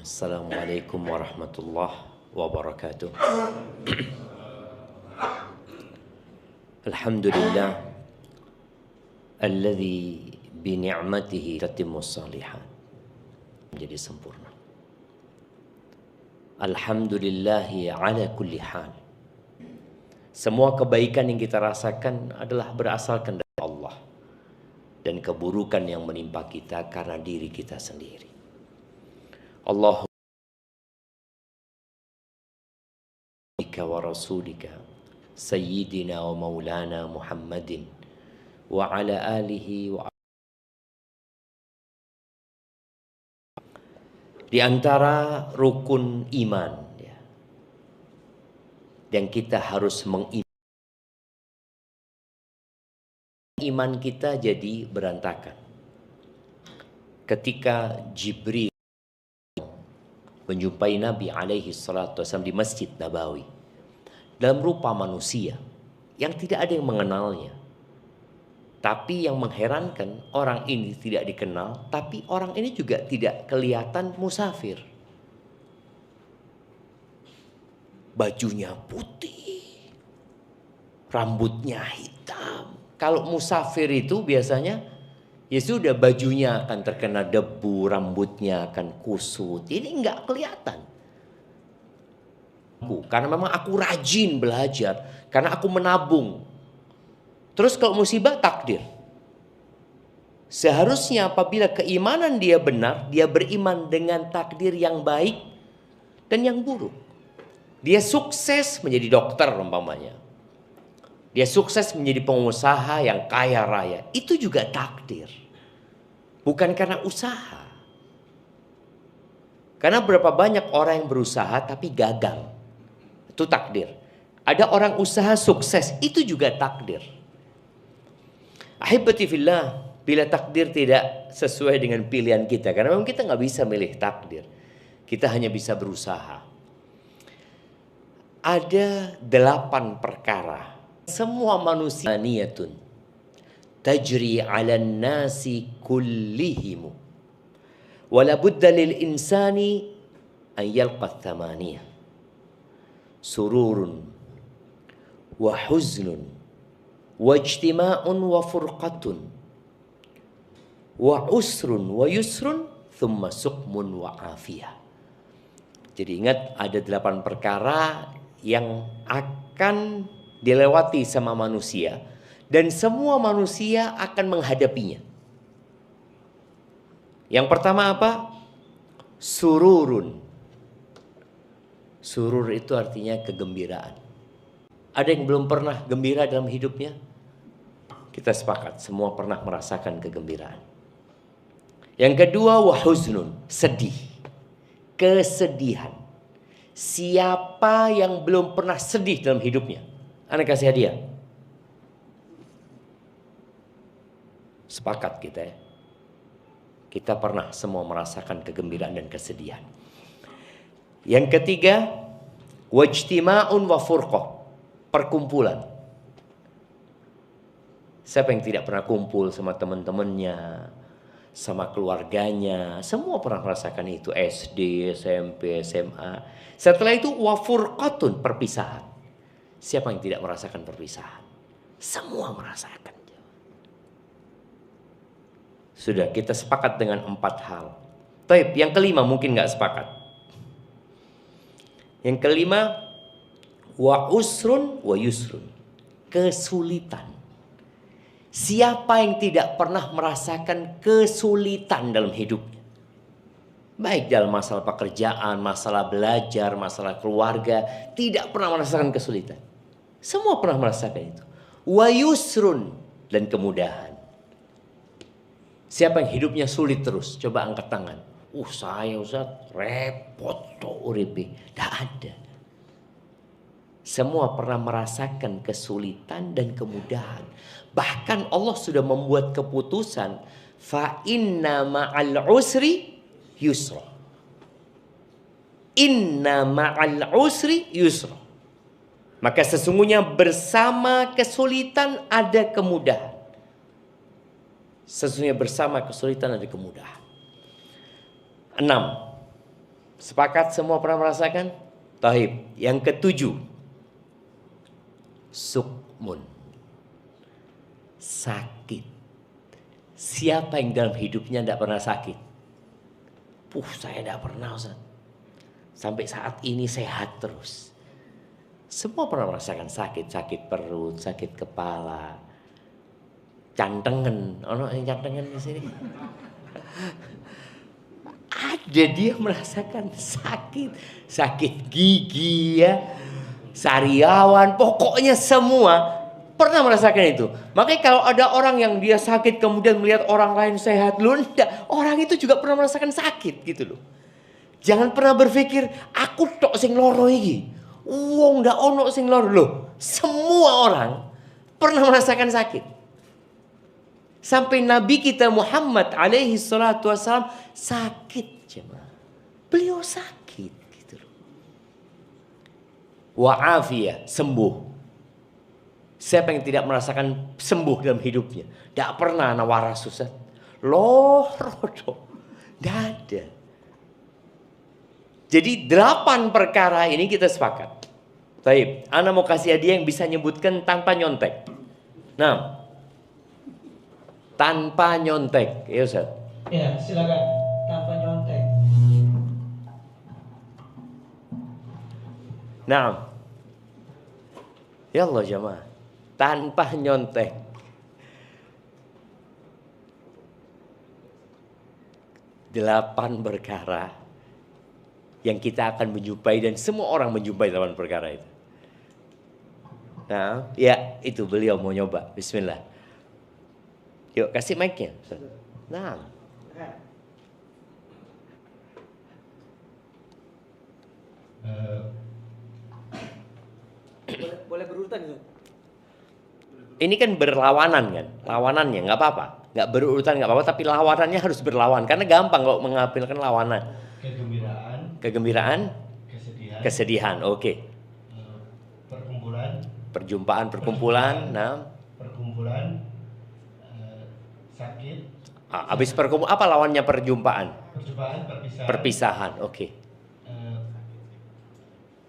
Assalamualaikum warahmatullahi wabarakatuh. Alhamdulillah alladzi bi ni'matihi tatimmus shalihat, menjadi sempurna. Alhamdulillahi ala kulli hal. Semua kebaikan yang kita rasakan adalah berasalkan dari Allah, dan keburukan yang menimpa kita karena diri kita sendiri. Allahumma wa rasulika sayyidina wa maulana Muhammadin wa ala alihi wa di antara rukun iman ya, dan kita harus iman kita jadi berantakan ketika Jibril menjumpai Nabi alaihi salatu wasallam di Masjid Nabawi dalam rupa manusia yang tidak ada yang mengenalnya. Tapi yang mengherankan, orang ini tidak dikenal, tapi orang ini juga tidak kelihatan musafir. Bajunya putih, rambutnya hitam. Kalau musafir itu biasanya ya sudah, bajunya akan terkena debu, rambutnya akan kusut. Ini enggak kelihatan. Karena memang aku rajin belajar, karena aku menabung. Terus kalau musibah, takdir. Seharusnya apabila keimanan dia benar, dia beriman dengan takdir yang baik dan yang buruk. Dia sukses menjadi dokter umpamanya. Dia sukses menjadi pengusaha yang kaya raya. Itu juga takdir. Bukan karena usaha. Karena berapa banyak orang yang berusaha tapi gagal. Itu takdir. Ada orang usaha sukses, itu juga takdir. Ahibati fillah, bila takdir tidak sesuai dengan pilihan kita, karena memang kita nggak bisa milih takdir, kita hanya bisa berusaha. Ada 8 perkara. Semua manusia niyatun tajri 'alan nasi kullihimu wala budda lil insani an yalqa thamaniyah sururun wa huznun wa ijtima'un wa furqatun wa usrun wa yusrun thumma suqmun wa afiyah. Jadi ingat, ada 8 perkara yang akan dilewati sama manusia dan semua manusia akan menghadapinya. Yang pertama apa? Sururun. Surur itu artinya kegembiraan. Ada yang belum pernah gembira dalam hidupnya? Kita sepakat, semua pernah merasakan kegembiraan. Yang kedua, wahuznun, sedih. Kesedihan. Siapa yang belum pernah sedih dalam hidupnya? Ana kasih hadiah. Sepakat kita ya. Kita pernah semua merasakan kegembiraan dan kesedihan. Yang ketiga, wajtima'un wa furqah, perkumpulan. Siapa yang tidak pernah kumpul sama teman-temannya, sama keluarganya? Semua pernah merasakan itu, SD, SMP, SMA. Setelah itu wa furqatun, perpisahan. Siapa yang tidak merasakan perpisahan? Semua merasakan. Sudah, kita sepakat dengan 4 hal. Taib, yang kelima mungkin nggak sepakat. Yang kelima, wa usrun wa yusrun, kesulitan. Siapa yang tidak pernah merasakan kesulitan dalam hidupnya? Baik dalam masalah pekerjaan, masalah belajar, masalah keluarga, tidak pernah merasakan kesulitan. Semua pernah merasakan itu. Wa yusrun, dan kemudahan. Siapa yang hidupnya sulit terus? Coba angkat tangan. Saya Ustaz, repot tuh uripe. Tidak ada. Semua pernah merasakan kesulitan dan kemudahan. Bahkan Allah sudah membuat keputusan, fa inna ma'al usri yusra. Inna ma'al usri yusra. Maka sesungguhnya bersama kesulitan ada kemudahan. Sesungguhnya bersama kesulitan ada kemudahan. 6. Sepakat semua pernah merasakan? Taib. Yang ketujuh, sukmun. Sakit. Siapa yang dalam hidupnya tidak pernah sakit? Saya tidak pernah, Ustaz. Sampai saat ini sehat terus. Semua pernah merasakan sakit. Sakit perut, sakit kepala, cantengan. Ono yang cantengan di sini. Ada dia merasakan sakit. Sakit gigi ya. Sariawan. Pokoknya semua pernah merasakan itu. Makanya kalau ada orang yang dia sakit kemudian melihat orang lain sehat. Enggak. Orang itu juga pernah merasakan sakit gitu loh. Jangan pernah berpikir aku tok sing loro iki. Wong ndak ono sing loro loh. Semua orang pernah merasakan sakit. Sampai Nabi kita Muhammad alaihi salatu wassalam sakit jemaah. Beliau sakit gitu loh. Wa'afiyah, sembuh. Siapa yang tidak merasakan sembuh dalam hidupnya? Tidak pernah ana waras Ustaz. Loro. Tidak ada. Jadi 8 perkara ini kita sepakat. Baik, ana mau kasih hadiah yang bisa nyebutkan tanpa nyontek. Nah, tanpa nyontek, ya Ustaz. Ya, silakan. Tanpa nyontek. Nah, ya Allah jamaah, tanpa nyontek. Delapan perkara yang kita akan menjumpai dan semua orang menjumpai 8 perkara itu. Nah, ya itu beliau mau nyoba. Bismillah. Yuk kasih mic-nya. Nah. Boleh berurutan gitu. Ini kan berlawanan kan, lawanannya nggak apa-apa, nggak berurutan nggak apa-apa, tapi lawanannya harus berlawan karena gampang kalau mengambilkan lawanan. Kegembiraan, kesedihan, oke. Perjumpaan, nah. Perkumpulan, sakit. Habis perkumpulan apa lawannya perjumpaan? Perpisahan, oke.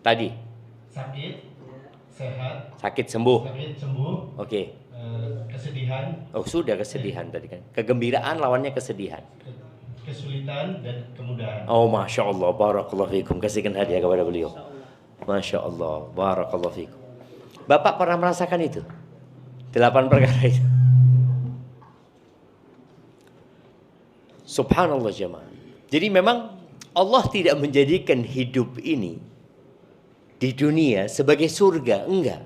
Tadi. Sakit sembuh. Oke. Kesedihan. Oh sudah kesedihan tadi kan. Kegembiraan lawannya kesedihan. Kesulitan dan kemudahan. Oh masya Allah, barakallahu fikum. Kasihkan hadiah kepada beliau. Masya Allah, barakallahu fikum. Bapak pernah merasakan itu? 8 perkara itu. Subhanallah jemaah. Jadi memang Allah tidak menjadikan hidup ini di dunia sebagai surga, enggak.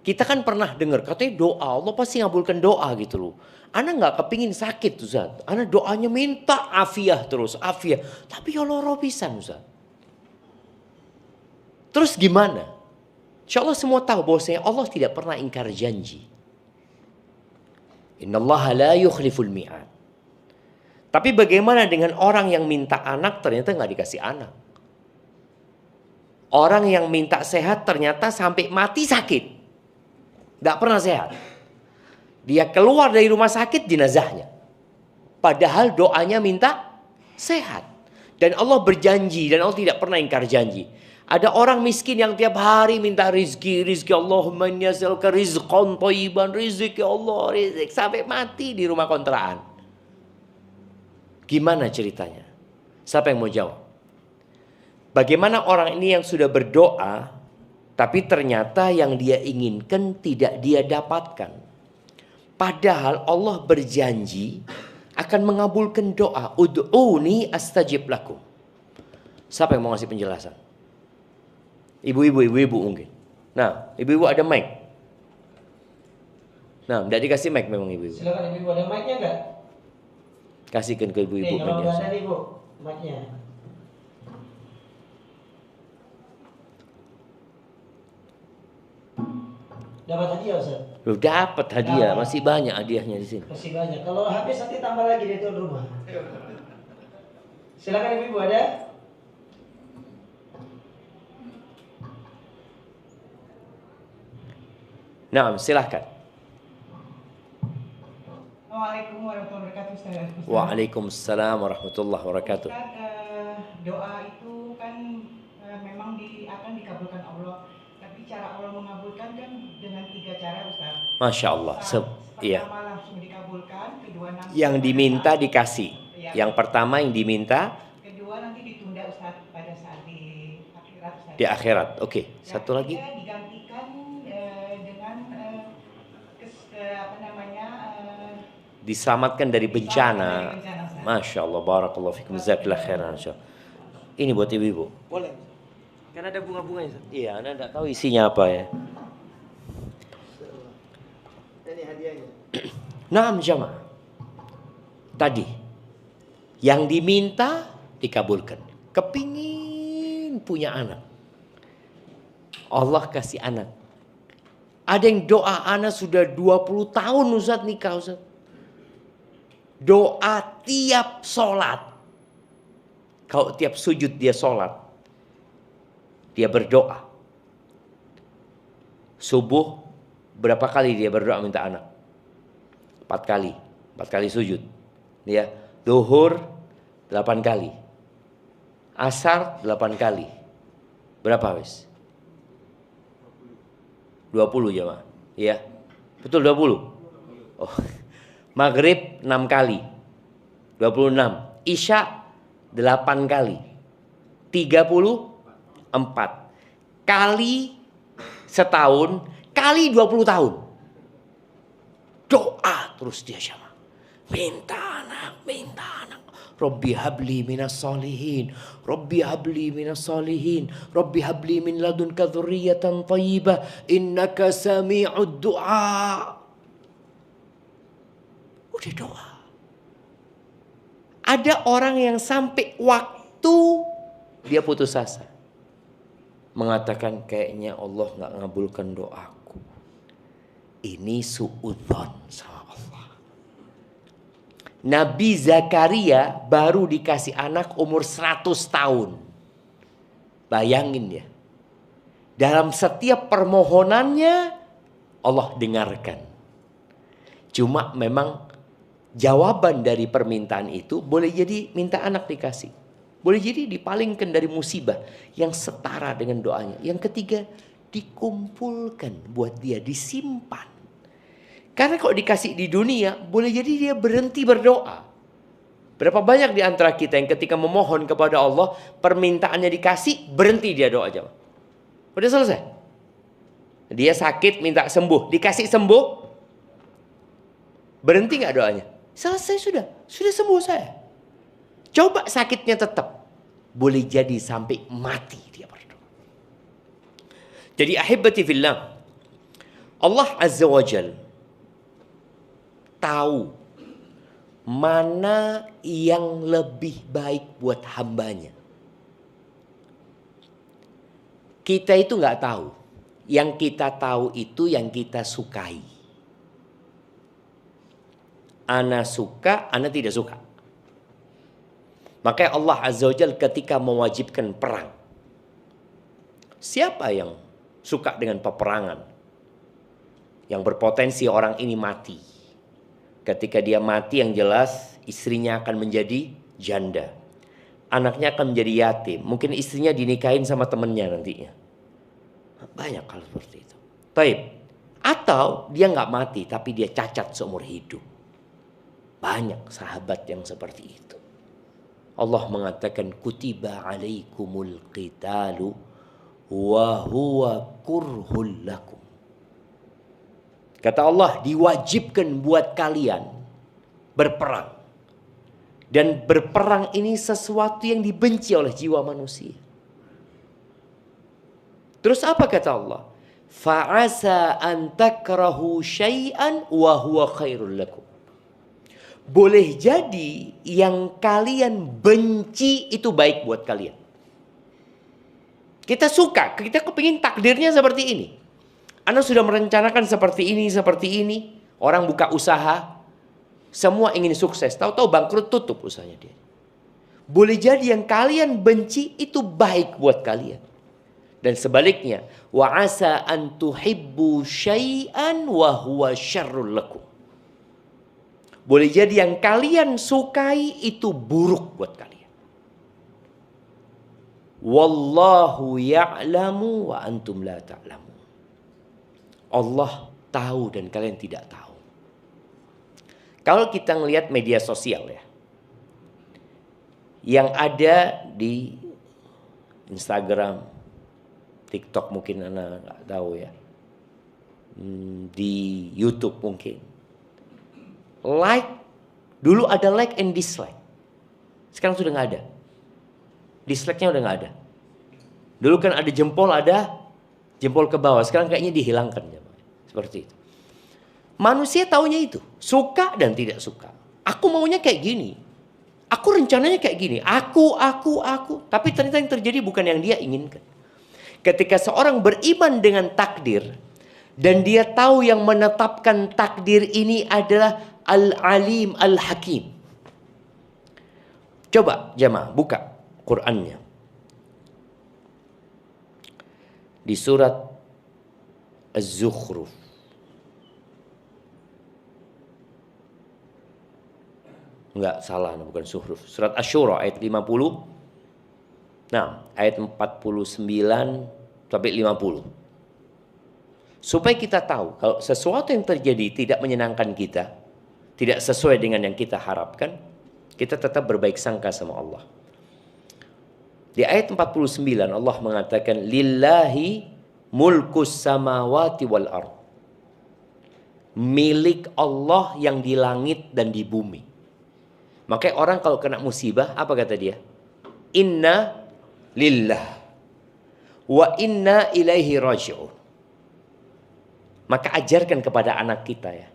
Kita kan pernah dengar katanya doa Allah pasti ngabulkan doa gitu loh. Ana nggak kepingin sakit Ustaz. Ana doanya minta afiah terus, afiah. Tapi ya loro pisan Ustaz. Terus gimana? Insya Allah semua tahu bahwasanya Allah tidak pernah ingkar janji. Innallaha la yukhliful mi'ad. Tapi bagaimana dengan orang yang minta anak ternyata nggak dikasih anak? Orang yang minta sehat ternyata sampai mati sakit. Nggak pernah sehat. Dia keluar dari rumah sakit jenazahnya. Padahal doanya minta sehat. Dan Allah berjanji dan Allah tidak pernah ingkar janji. Ada orang miskin yang tiap hari minta rizki Allahumma inni as'aluka rizqan thayyiban, rizki Allah, rizki sampai mati di rumah kontrakan. Gimana ceritanya? Siapa yang mau jawab? Bagaimana orang ini yang sudah berdoa tapi ternyata yang dia inginkan tidak dia dapatkan? Padahal Allah berjanji akan mengabulkan doa. Ud'uni astajib lakum. Siapa yang mau ngasih penjelasan? Ibu-ibu mungkin. Nah, ibu-ibu ada mic. Nah, tidak dikasih mic memang ibu-ibu. Silakan ibu-ibu, ada mic-nya enggak? Kasihkan ke ibu-ibu. Kalau enggak ada ibu, mic-nya. Dapat hadiah Ustaz? Loh, dapat hadiah, masih banyak hadiahnya di sini. Masih banyak. Kalau habis nanti tambah lagi di tuan rumah. Silakan ibu-ibu ada? Nah, silahkan. Waalaikumsalam warahmatullahi wabarakatuh. Ustaz. Waalaikumsalam warahmatullahi wabarakatuh. Ustaz, doa itu kan memang akan dikabulkan Allah. Tapi cara Allah mengabulkan kan dengan 3 cara, Ustaz. Masya Allah. Iya. Pertama langsung dikabulkan, kedua nanti Yang diminta dikasih. Iya. Yang pertama yang diminta kedua nanti ditunda, Ustaz, pada saat di akhirat, Ustaz. di akhirat. Oke. Yang Satu lagi. ketiga digantikan dengan Diselamatkan dari bencana. Ustaz. Masya Allah. Barakallahu fikum. Jazakallah khairan. Ini buat ibu-ibu. Boleh. Kan ada bunga-bunganya, Ustaz. Iya, Anda tidak tahu isinya apa ya. Ini hadiahnya. Naam jamaah. Tadi yang diminta dikabulkan. Kepingin punya anak. Allah kasih anak. Ada yang doa anak sudah 20 tahun Ustaz nikah Ustaz. Doa tiap sholat. Kalau tiap sujud dia sholat. Dia berdoa. Subuh berapa kali dia berdoa minta anak? 4 kali. 4 kali sujud. Ya. Zuhur 8 kali. Asar 8 kali. Berapa wis? 20 jemaah. Ya. Betul 20? Oh. Maghrib 6 kali. 26. Isya 8 kali. 34 kali setahun kali 20 tahun. Doa terus dia sama. Minta anak, minta anak. Rabbi habli minas salihin. Rabbi habli minas salihin. Rabbi habli min ladunka dzurriyyatan thayyibah. Innaka sami'ud du'a. Udah doa. Ada orang yang sampai waktu dia putus asa. Mengatakan kayaknya Allah gak ngabulkan doaku. Ini suudzon sama Allah. Nabi Zakaria baru dikasih anak umur 100 tahun. Bayangin ya. Dalam setiap permohonannya Allah dengarkan. Cuma memang jawaban dari permintaan itu boleh jadi minta anak dikasih. Boleh jadi dipalingkan dari musibah yang setara dengan doanya. Yang ketiga, dikumpulkan buat dia, disimpan. Karena kalau dikasih di dunia, boleh jadi dia berhenti berdoa. Berapa banyak di antara kita yang ketika memohon kepada Allah, permintaannya dikasih, berhenti dia doa aja. Udah selesai. Dia sakit, minta sembuh. Dikasih sembuh, berhenti gak doanya? Selesai sudah sembuh saya. Coba sakitnya tetap. Boleh jadi sampai mati dia berdoa. Jadi ahibati fillah. Allah Azza wa Jal tahu mana yang lebih baik buat hambanya. Kita itu gak tahu. Yang kita tahu itu yang kita sukai. Ana suka, ana tidak suka. Makanya Allah Azza wa Jalla ketika mewajibkan perang. Siapa yang suka dengan peperangan? Yang berpotensi orang ini mati. Ketika dia mati yang jelas istrinya akan menjadi janda. Anaknya akan menjadi yatim. Mungkin istrinya dinikahin sama temennya nantinya. Banyak hal seperti itu. Taib. Atau dia nggak mati tapi dia cacat seumur hidup. Banyak sahabat yang seperti itu. Allah mengatakan kutiba alaikumul qitalu wa huwa kurhul lakum. Kata Allah diwajibkan buat kalian berperang. Dan berperang ini sesuatu yang dibenci oleh jiwa manusia. Terus apa kata Allah? Fa'asa an takrahu syai'an wa huwa khairul lakum. Boleh jadi yang kalian benci itu baik buat kalian. Kita suka, kita kepingin takdirnya seperti ini. Anda sudah merencanakan seperti ini. Orang buka usaha, semua ingin sukses. Tahu-tahu bangkrut, tutup usahanya dia. Boleh jadi yang kalian benci itu baik buat kalian. Dan sebaliknya, wa asa an tuhibbu syai'an wa huwa syarrul lakum. Boleh jadi yang kalian sukai itu buruk buat kalian. Wallahu ya'lamu wa antum la ta'lamu. Allah tahu dan kalian tidak tahu. Kalau kita ngelihat media sosial ya, yang ada di Instagram, TikTok mungkin anak nggak tahu ya, di YouTube mungkin. Like, dulu ada like and dislike. Sekarang sudah nggak ada. Dislike-nya udah nggak ada. Dulu kan ada jempol ke bawah. Sekarang kayaknya dihilangkan. Seperti itu. Manusia taunya itu. Suka dan tidak suka. Aku maunya kayak gini. Aku rencananya kayak gini. Aku. Tapi ternyata yang terjadi bukan yang dia inginkan. Ketika seorang beriman dengan takdir. Dan dia tahu yang menetapkan takdir ini adalah Al-Alim Al-Hakim. Coba jamaah buka Qur'annya. Di surat Az-Zukhruf. Enggak, salah, bukan Zuhruf. Surat Asy-Syura ayat 50. Nah, ayat 49 sampai 50. Supaya kita tahu kalau sesuatu yang terjadi tidak menyenangkan kita, tidak sesuai dengan yang kita harapkan, kita tetap berbaik sangka sama Allah. Di ayat 49 Allah mengatakan lillahi mulkus samawati wal ard. Milik Allah yang di langit dan di bumi. Makanya orang kalau kena musibah apa kata dia? Inna lillah wa inna ilaihi raji'un. Maka ajarkan kepada anak kita ya.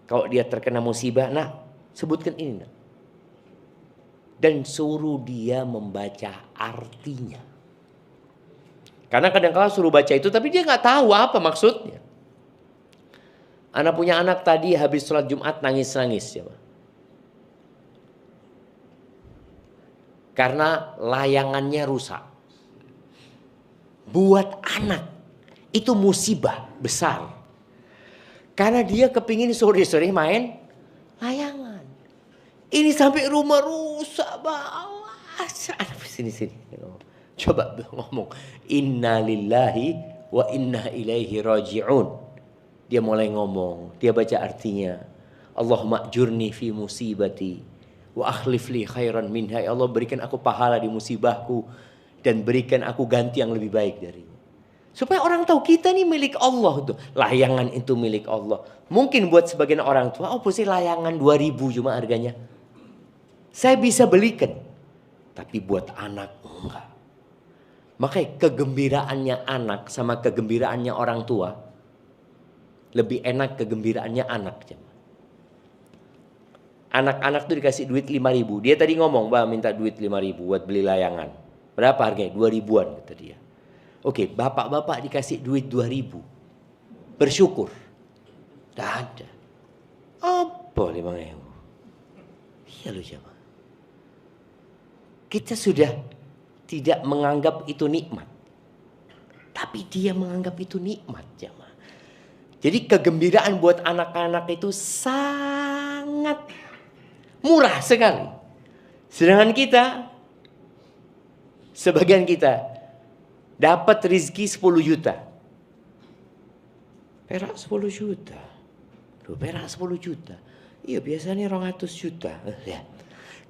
Kalau dia terkena musibah, nah sebutkan ini. Nah. Dan suruh dia membaca artinya. Karena kadang-kadang suruh baca itu tapi dia nggak tahu apa maksudnya. Anak punya anak tadi habis sholat Jumat nangis-nangis ya. Karena layangannya rusak. Buat anak itu musibah besar. Karena dia kepingin sore-sore main layangan. Ini sampai rumah rusak bawah. Sini. Coba ngomong. Inna lillahi wa inna ilaihi raji'un. Dia mulai ngomong. Dia baca artinya. Allahumma ajurni fi musibati. Wa akhlif li khairan minha. Ya Allah berikan aku pahala di musibahku. Dan berikan aku ganti yang lebih baik darinya. Supaya orang tahu kita ini milik Allah tuh. Layangan itu milik Allah. Mungkin buat sebagian orang tua. Oh sih layangan 2.000 cuma harganya. Saya bisa belikan. Tapi buat anak enggak. Makanya kegembiraannya anak sama kegembiraannya orang tua. Lebih enak kegembiraannya anak. Anak-anak tuh dikasih duit 5.000. Dia tadi ngomong, Mbak minta duit 5.000 buat beli layangan. Berapa harganya? 2.000-an kata dia. Oke, bapak-bapak dikasih duit 2.000. Bersyukur. Tidak ada. Apa 5.000? Iya loh jemaah. Kita sudah tidak menganggap itu nikmat. Tapi dia menganggap itu nikmat jemaah. Jadi kegembiraan buat anak-anak itu sangat murah sekali. Sedangkan kita, sebagian kita dapat rezeki 10 juta. Perak 10 juta. Loh, perak 10 juta. Iya biasanya 200 juta. Ya.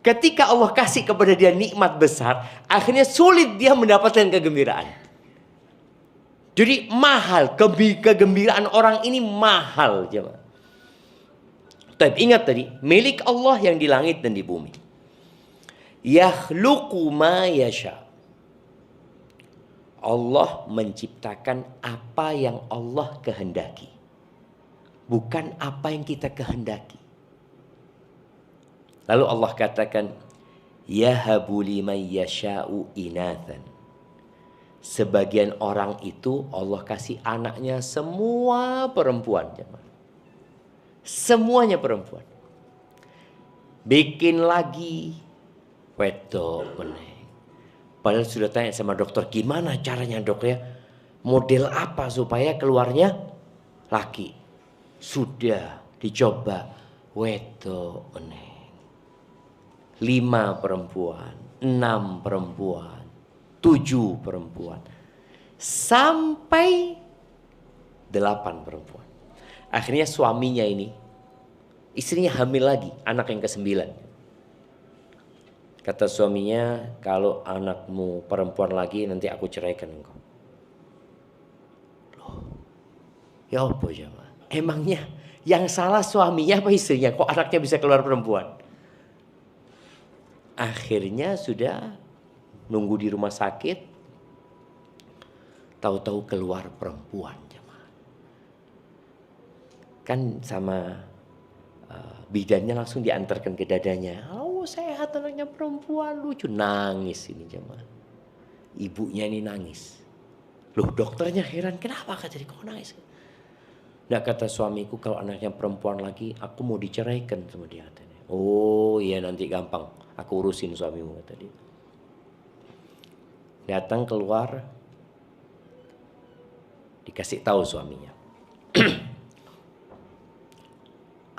Ketika Allah kasih kepada dia nikmat besar, akhirnya sulit dia mendapatkan kegembiraan. Jadi mahal, kegembiraan orang ini mahal. Tapi ingat tadi, milik Allah yang di langit dan di bumi. Yakhluqu ma yasha. Allah menciptakan apa yang Allah kehendaki. Bukan apa yang kita kehendaki. Lalu Allah katakan, yahabu liman yasha'u inathan. Sebagian orang itu Allah kasih anaknya semua perempuan. Semuanya perempuan. Bikin lagi wedok meneh. Padahal sudah tanya sama dokter, gimana caranya dok ya? Model apa supaya keluarnya laki? Sudah dicoba wedok meneh. 5 perempuan, 6 perempuan. 7 perempuan. Sampai 8 perempuan. Akhirnya suaminya ini, istrinya hamil lagi, anak yang ke-9. Kata suaminya, kalau anakmu perempuan lagi nanti aku ceraikan engkau. Loh, ya apa jemaah? Emangnya yang salah suaminya apa istrinya? Kok anaknya bisa keluar perempuan? Akhirnya sudah nunggu di rumah sakit, tahu-tahu keluar perempuan jemaah. Kan sama bidannya langsung diantarkan ke dadanya. Oh sehat anaknya perempuan, lucu. Nangis ini jemaah. Ibunya ini nangis. Loh dokternya heran, kenapa kata dia kok nangis? Nggak, kata suamiku kalau anaknya perempuan lagi aku mau diceraikan sama dia katanya. Oh iya nanti gampang, aku urusin suamimu kata dia. Datang keluar, dikasih tahu suaminya.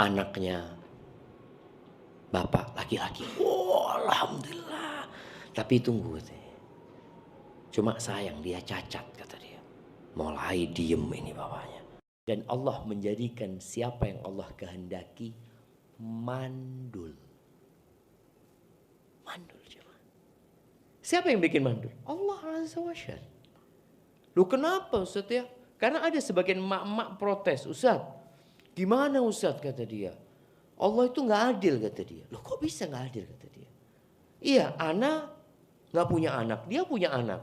Anaknya bapak laki-laki. Oh alhamdulillah. Tapi tunggu katanya. Cuma sayang dia cacat kata dia. Mulai diem ini bapaknya. Dan Allah menjadikan siapa yang Allah kehendaki mandul. Mandul coba. Siapa yang bikin mandul? Allah Azza wa Jalla. Lu kenapa Ustaz ya? Karena ada sebagian emak-emak protes. Ustaz, gimana Ustaz kata dia? Allah itu gak adil kata dia. Loh kok bisa gak adil kata dia? Iya, ana gak punya anak, dia punya anak.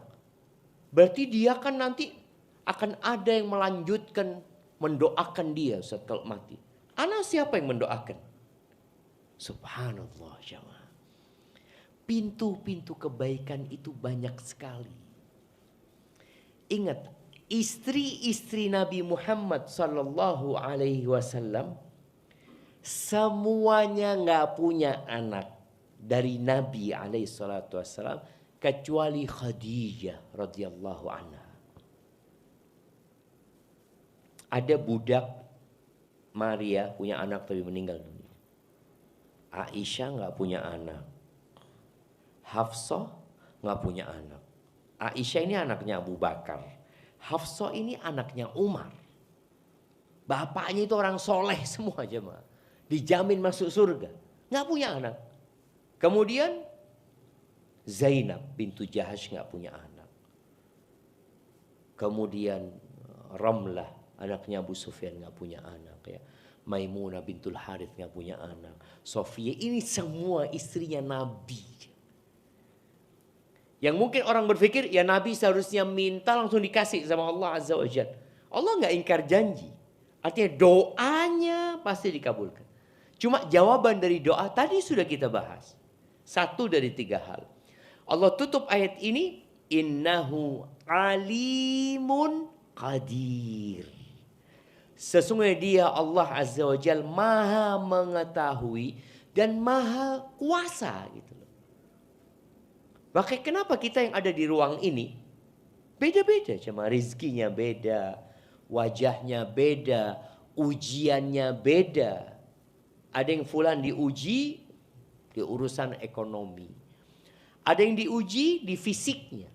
Berarti dia kan nanti akan ada yang melanjutkan mendoakan dia Ustaz kalau mati. Ana siapa yang mendoakan? Subhanallah jemaah. Pintu-pintu kebaikan itu banyak sekali. Ingat, istri-istri Nabi Muhammad sallallahu alaihi wasallam semuanya nggak punya anak dari Nabi alaihi salatu wasallam kecuali Khadijah radhiyallahu anha. Ada budak Maria punya anak tapi meninggal dunia. Aisyah nggak punya anak. Hafsah nggak punya anak. Aisyah ini anaknya Abu Bakar. Hafsah ini anaknya Umar. Bapaknya itu orang soleh semua jemaah. Dijamin masuk surga. Nggak punya anak. Kemudian Zainab bintu Jahash nggak punya anak. Kemudian Ramlah anaknya Abu Sufyan nggak punya anak ya. Maimunah bintul Harith nggak punya anak. Sofia ini semua istrinya Nabi. Yang mungkin orang berpikir ya Nabi seharusnya minta langsung dikasih sama Allah Azza wa Jalla. Allah nggak ingkar janji. Artinya doanya pasti dikabulkan. Cuma jawaban dari doa tadi sudah kita bahas. 1 dari 3 hal. Allah tutup ayat ini. Innahu alimun qadir. Sesungguhnya dia Allah Azza wa Jalla maha mengetahui dan maha kuasa gitu loh. Makanya kenapa kita yang ada di ruang ini beda-beda, cuma rizkinya beda, wajahnya beda, ujiannya beda. Ada yang fulan diuji di urusan ekonomi. Ada yang diuji di fisiknya.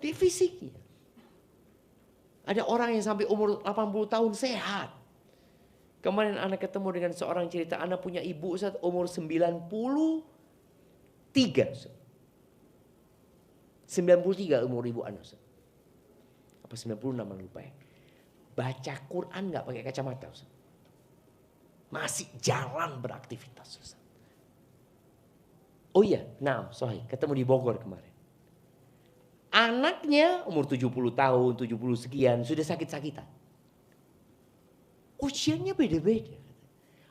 Di fisiknya. Ada orang yang sampai umur 80 tahun sehat. Kemarin anak ketemu dengan seorang cerita, anak punya ibu saat umur 93. 93 umur ibu anak. Apa 96 lupa ya. Baca Quran gak pakai kacamata. Masih jalan beraktivitas. Oh iya, nah sorry, ketemu di Bogor kemarin. Anaknya umur 70 tahun, 70 sekian, sudah sakit-sakitan. Ujiannya beda-beda.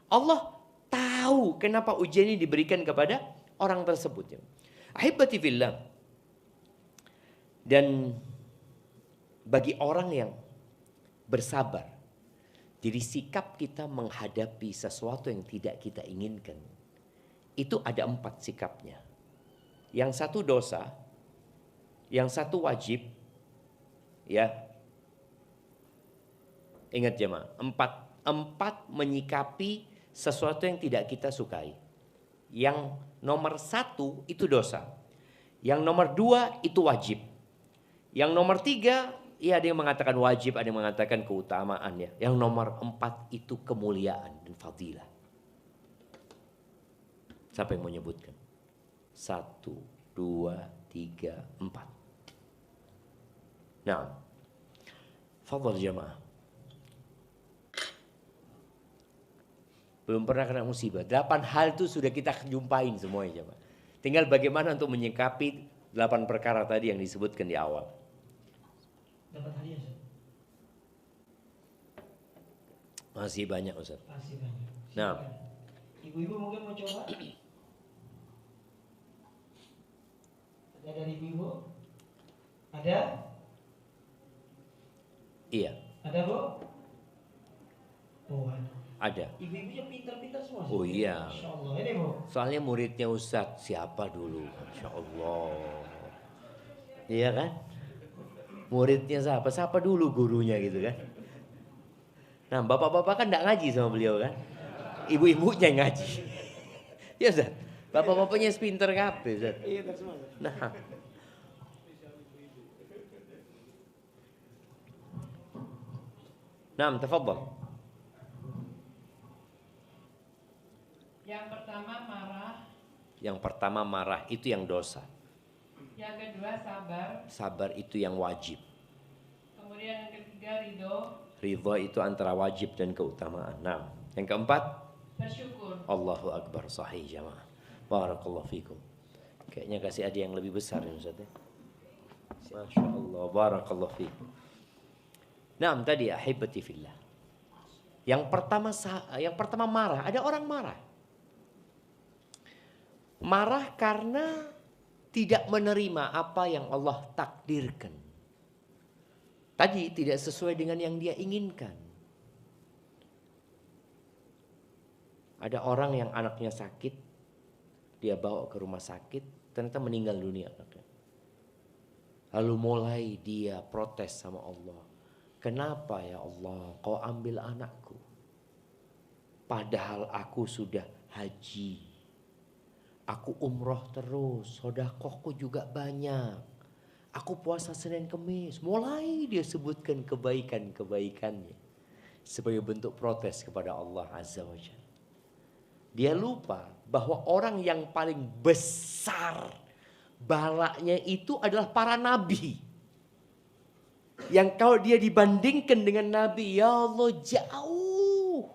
Allah tahu kenapa ujian ini diberikan kepada orang tersebut. Ahibati fillah. Dan bagi orang yang bersabar, jadi sikap kita menghadapi sesuatu yang tidak kita inginkan, itu ada 4 sikapnya. Yang satu dosa, yang satu wajib, ya. Ingat jemaah, 4 menyikapi sesuatu yang tidak kita sukai. Yang nomor 1 itu dosa. Yang nomor 2 itu wajib. Yang nomor 3, ya ada yang mengatakan wajib, ada yang mengatakan keutamaannya. Yang nomor 4 itu kemuliaan dan fadilah. Siapa yang mau nyebutkan? 1, 2, 3, 4. Nah, fadhal jamaah. Belum pernah kena musibah. 8 hal itu sudah kita jumpain semuanya, jamaah. Tinggal bagaimana untuk menyikapi 8 perkara tadi yang disebutkan di awal. Dapat hadiah, Ustaz? Masih banyak, Ustaz. Masih banyak. Nah. Ibu-ibu mungkin mau coba? Ada dari ibu-ibu? Ada? Iya, Ada, Bu? Oh, ada. ada. Ibu-ibunya pintar-pintar semua. Oh iya. Masya Allah. Ini, Bu. Soalnya muridnya Ustadz siapa dulu? Masya Allah. Iya kan? Muridnya siapa? Siapa dulu gurunya gitu kan? Nah, bapak-bapak kan enggak ngaji sama beliau kan? Ibu-ibunya yang ngaji. Ya Ustaz? Bapak-bapaknya sepinter kabeh Ustaz. Iya, tak semua. Nah. Nah, tafadhal. Yang pertama marah, Yang pertama marah itu yang dosa. yang kedua sabar, Sabar itu yang wajib. kemudian yang ketiga ridho, Ridha itu antara wajib dan keutamaan. Nah, yang keempat, bersyukur. Allahu Akbar, sahih jamaah. Barakallahu fikum. Kayaknya kasih hadiah yang lebih besar ya Ustaz ya. Masya Allah, barakallahu fikum. Nah, tadi ahibati fillah. Yang pertama marah. Ada orang marah. Marah karena tidak menerima apa yang Allah takdirkan. Tadi tidak sesuai dengan yang dia inginkan. Ada orang yang anaknya sakit, dia bawa ke rumah sakit, ternyata meninggal dunia anaknya. Lalu mulai dia protes sama Allah. Kenapa ya Allah kau ambil anakku? Padahal aku sudah haji. Aku umroh terus, sedekahku juga banyak. Aku puasa Senin Kemis. Mulai dia sebutkan kebaikan-kebaikannya. Sebagai bentuk protes kepada Allah Azza wa Jalla. Dia lupa bahwa orang yang paling besar balanya itu adalah para nabi. Yang kalau dia dibandingkan dengan nabi, ya Allah jauh.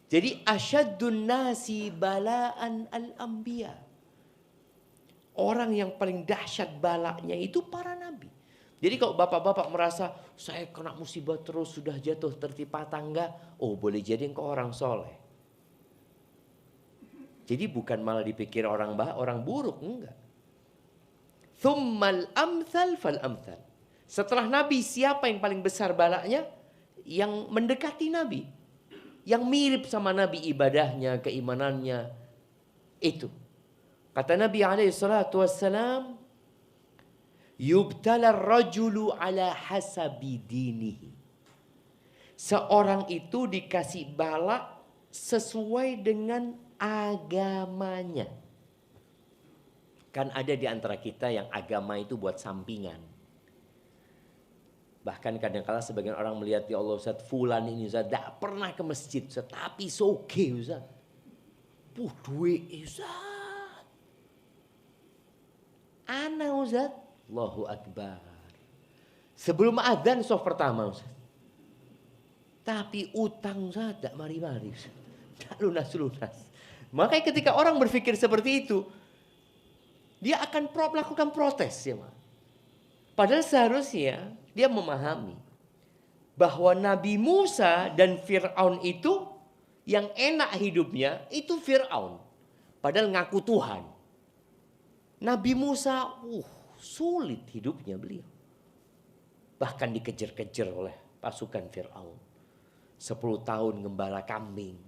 Jadi asyaddun nasi balaan al-anbiya. Orang yang paling dahsyat balanya itu para nabi. Jadi kalau bapak-bapak merasa saya kena musibah terus sudah jatuh tertimpa tangga, oh boleh jadi engkau orang soleh. Jadi bukan malah dipikir orang buruk, enggak. Thummal amthal fal amthal. Setelah nabi siapa yang paling besar balanya? Yang mendekati nabi. Yang mirip sama nabi ibadahnya, keimanannya. Itu. Kata Nabi SAW, yubtala rajulu ala hasabi dinihi. Seorang itu dikasih bala sesuai dengan agamanya. Kan ada di antara kita yang agama itu buat sampingan. Bahkan kadang-kala sebagian orang melihat, ya Allah Ustaz, fulan ini Ustaz tidak pernah ke masjid Ustaz, tapi soge Ustaz. Duit Ustaz. Ana Ustaz, Allahu Akbar. Sebelum adzan soft pertama Ustaz. Tapi utang Ustaz tidak mari-mari Ustaz. Tak lunas-lunas. Makanya ketika orang berpikir seperti itu, dia akan melakukan protes ya, Ma. Padahal seharusnya dia memahami bahwa Nabi Musa dan Fir'aun itu yang enak hidupnya itu Fir'aun. Padahal ngaku Tuhan. Nabi Musa sulit hidupnya beliau. Bahkan dikejar-kejar oleh pasukan Fir'aun. 10 tahun gembala kambing.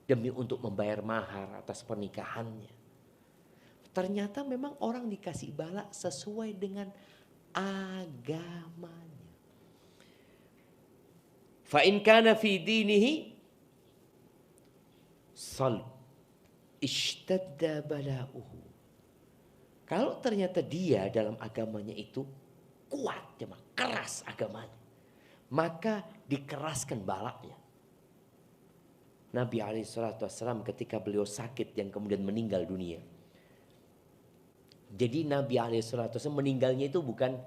Demi untuk membayar mahar atas pernikahannya. Ternyata memang orang dikasih bala sesuai dengan agamanya. Fa in kana fi dinihi salb ishtadda bala'uhu. Kalau ternyata dia dalam agamanya itu kuat, jemaah, keras agamanya, maka dikeraskan balaknya. Nabi SAW ketika beliau sakit dan kemudian meninggal dunia. Jadi Nabi SAW meninggalnya itu bukan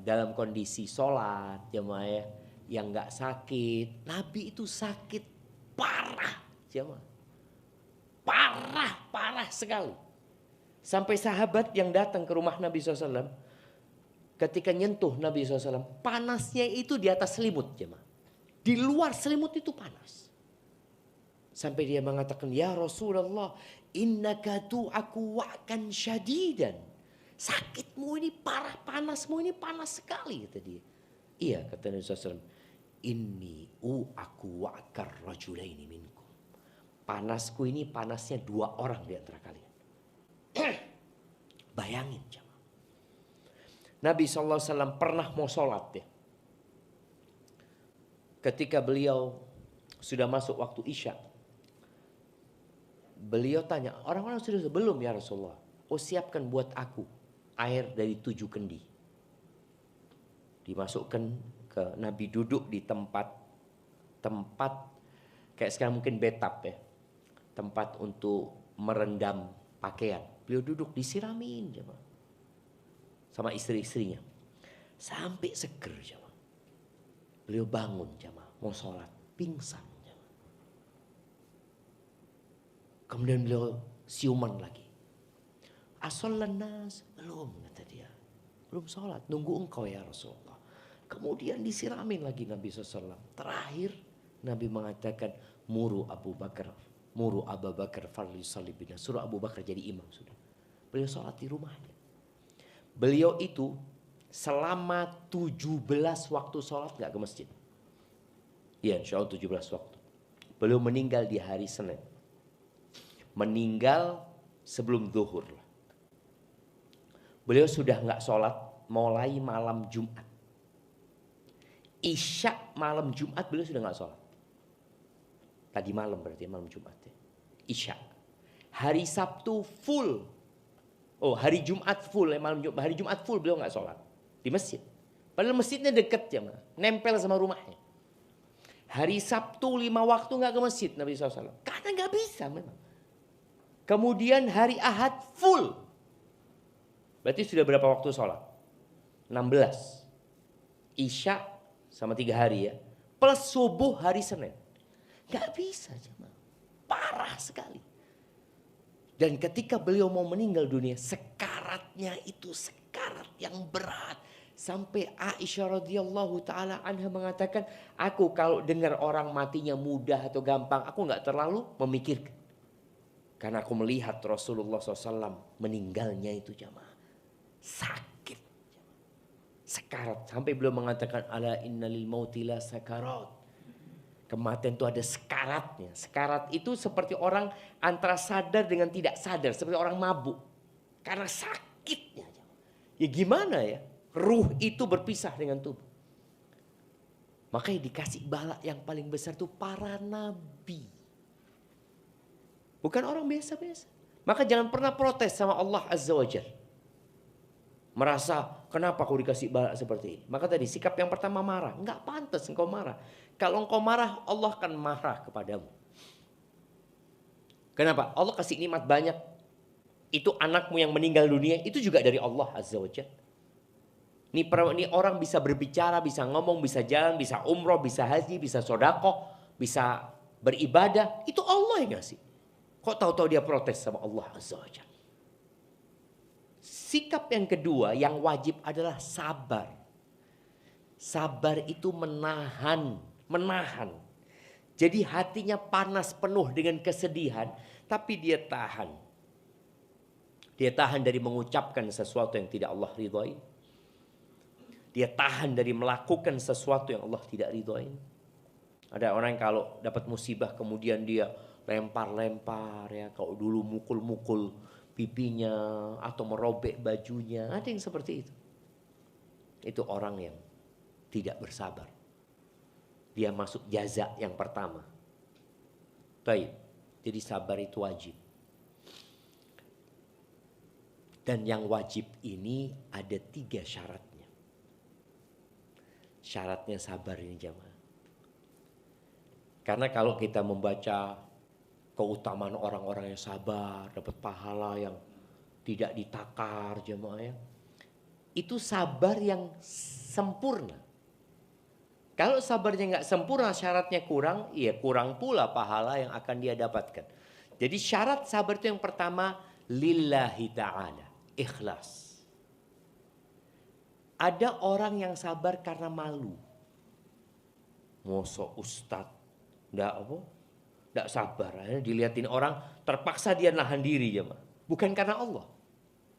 dalam kondisi sholat, jemaah ya, yang nggak sakit. Nabi itu sakit parah, jemaah, parah sekali. Sampai sahabat yang datang ke rumah Nabi SAW, ketika nyentuh Nabi SAW, panasnya itu di atas selimut, jemaah. Di luar selimut itu panas. Sampai dia mengatakan, ya Rasulullah, innaka tu'aku wa'kan syadidan. Sakitmu ini parah, panasmu ini panas sekali, kata dia. Iya, kata Nabi SAW, inni u'aku wa'kar rajulaini minkum. Panasku ini panasnya 2 orang di antara kalian. Bayangin, jemaah. Nabi SAW pernah mau sholat ya. Ketika beliau sudah masuk waktu Isya, beliau tanya, orang-orang sudah belum ya Rasulullah? Oh, siapkan buat aku air dari 7 kendi. Dimasukkan ke Nabi, duduk di tempat kayak sekarang mungkin bathtub ya. Tempat untuk merendam pakaian. Beliau duduk disiramin jemaah. Sama istri-istrinya. Sampai seger jemaah. Beliau bangun jemaah, mau sholat, pingsan jemaah. Kemudian beliau siuman lagi. Asollan nas, belum kata dia. Belum sholat, nunggu engkau ya Rasulullah. Kemudian disiramin lagi Nabi SAW. Terakhir Nabi mengatakan, muru Abu Bakar farli salibina. Suruh Abu Bakar jadi imam sudah. Beliau sholat di rumahnya. Beliau itu selama 17 waktu sholat gak ke masjid. Iya, insya Allah 17 waktu. Beliau meninggal di hari Senin. Meninggal sebelum zuhur. Beliau sudah gak sholat mulai malam Jumat. Isya malam Jumat beliau sudah gak sholat. Tadi malam berarti malam Jumat ya. Isya. Hari Sabtu full. Oh, hari Jumat full ya, malam Jumat. Hari Jumat full beliau gak sholat di masjid. Padahal masjidnya deket ya, nempel sama rumahnya. Hari Sabtu 5 waktu gak ke masjid Nabi SAW. Karena gak bisa memang. Kemudian hari Ahad full. Berarti sudah berapa waktu sholat? 16. Isya sama 3 hari ya. Plus subuh hari Senin. Gak bisa jemaah. Parah sekali. Dan ketika beliau mau meninggal dunia, sekaratnya itu sekarat yang berat. Sampai Aisyah radhiyallahu taala anha mengatakan, aku kalau dengar orang matinya mudah atau gampang, aku gak terlalu memikirkan. Karena aku melihat Rasulullah SAW meninggalnya itu jamaah. Sakit. Sekarat. Sampai beliau mengatakan, ala innalil mauti la sakarat. Kematian itu ada sekaratnya. Sekarat itu seperti orang antara sadar dengan tidak sadar. Seperti orang mabuk. Karena sakitnya. Ya gimana ya? Ruh itu berpisah dengan tubuh. Makanya dikasih bala yang paling besar itu para nabi. Bukan orang biasa-biasa. Maka jangan pernah protes sama Allah Azza wa Jalla. Merasa kenapa aku dikasih bala seperti ini. Maka tadi sikap yang pertama marah. Enggak pantas engkau marah. Kalau engkau marah Allah akan marah kepadamu. Kenapa? Allah kasih nikmat banyak. Itu anakmu yang meninggal dunia. Itu juga dari Allah Azza wa Jalla. Ini orang bisa berbicara, bisa ngomong, bisa jalan, bisa umroh, bisa haji, bisa sodakoh, bisa beribadah. Itu Allah yang ngasih. Kok tahu-tahu dia protes sama Allah Azza wa Jalla. Sikap yang kedua yang wajib adalah sabar. Sabar itu menahan. Jadi hatinya panas penuh dengan kesedihan, tapi dia tahan. Dia tahan dari mengucapkan sesuatu yang tidak Allah ridhoi. Dia tahan dari melakukan sesuatu yang Allah tidak ridhoi. Ada orang yang kalau dapat musibah kemudian dia lempar-lempar ya, kalau dulu mukul-mukul pipinya atau merobek bajunya, ada yang seperti itu. Itu orang yang tidak bersabar. Dia masuk jaza yang pertama. Baik, jadi sabar itu wajib. Dan yang wajib ini ada 3 syaratnya. Syaratnya sabar ini jamaah. Karena kalau kita membaca keutamaan orang-orang yang sabar, dapat pahala yang tidak ditakar jemaah ya. Itu sabar yang sempurna. Kalau sabarnya nggak sempurna, syaratnya kurang, ya kurang pula pahala yang akan dia dapatkan. Jadi syarat sabar itu yang pertama, lillahi ta'ala, ikhlas. Ada orang yang sabar karena malu. Mosok ustadz, nggak sabar. Dilihatin orang, terpaksa dia nahan diri jemaah. Bukan karena Allah.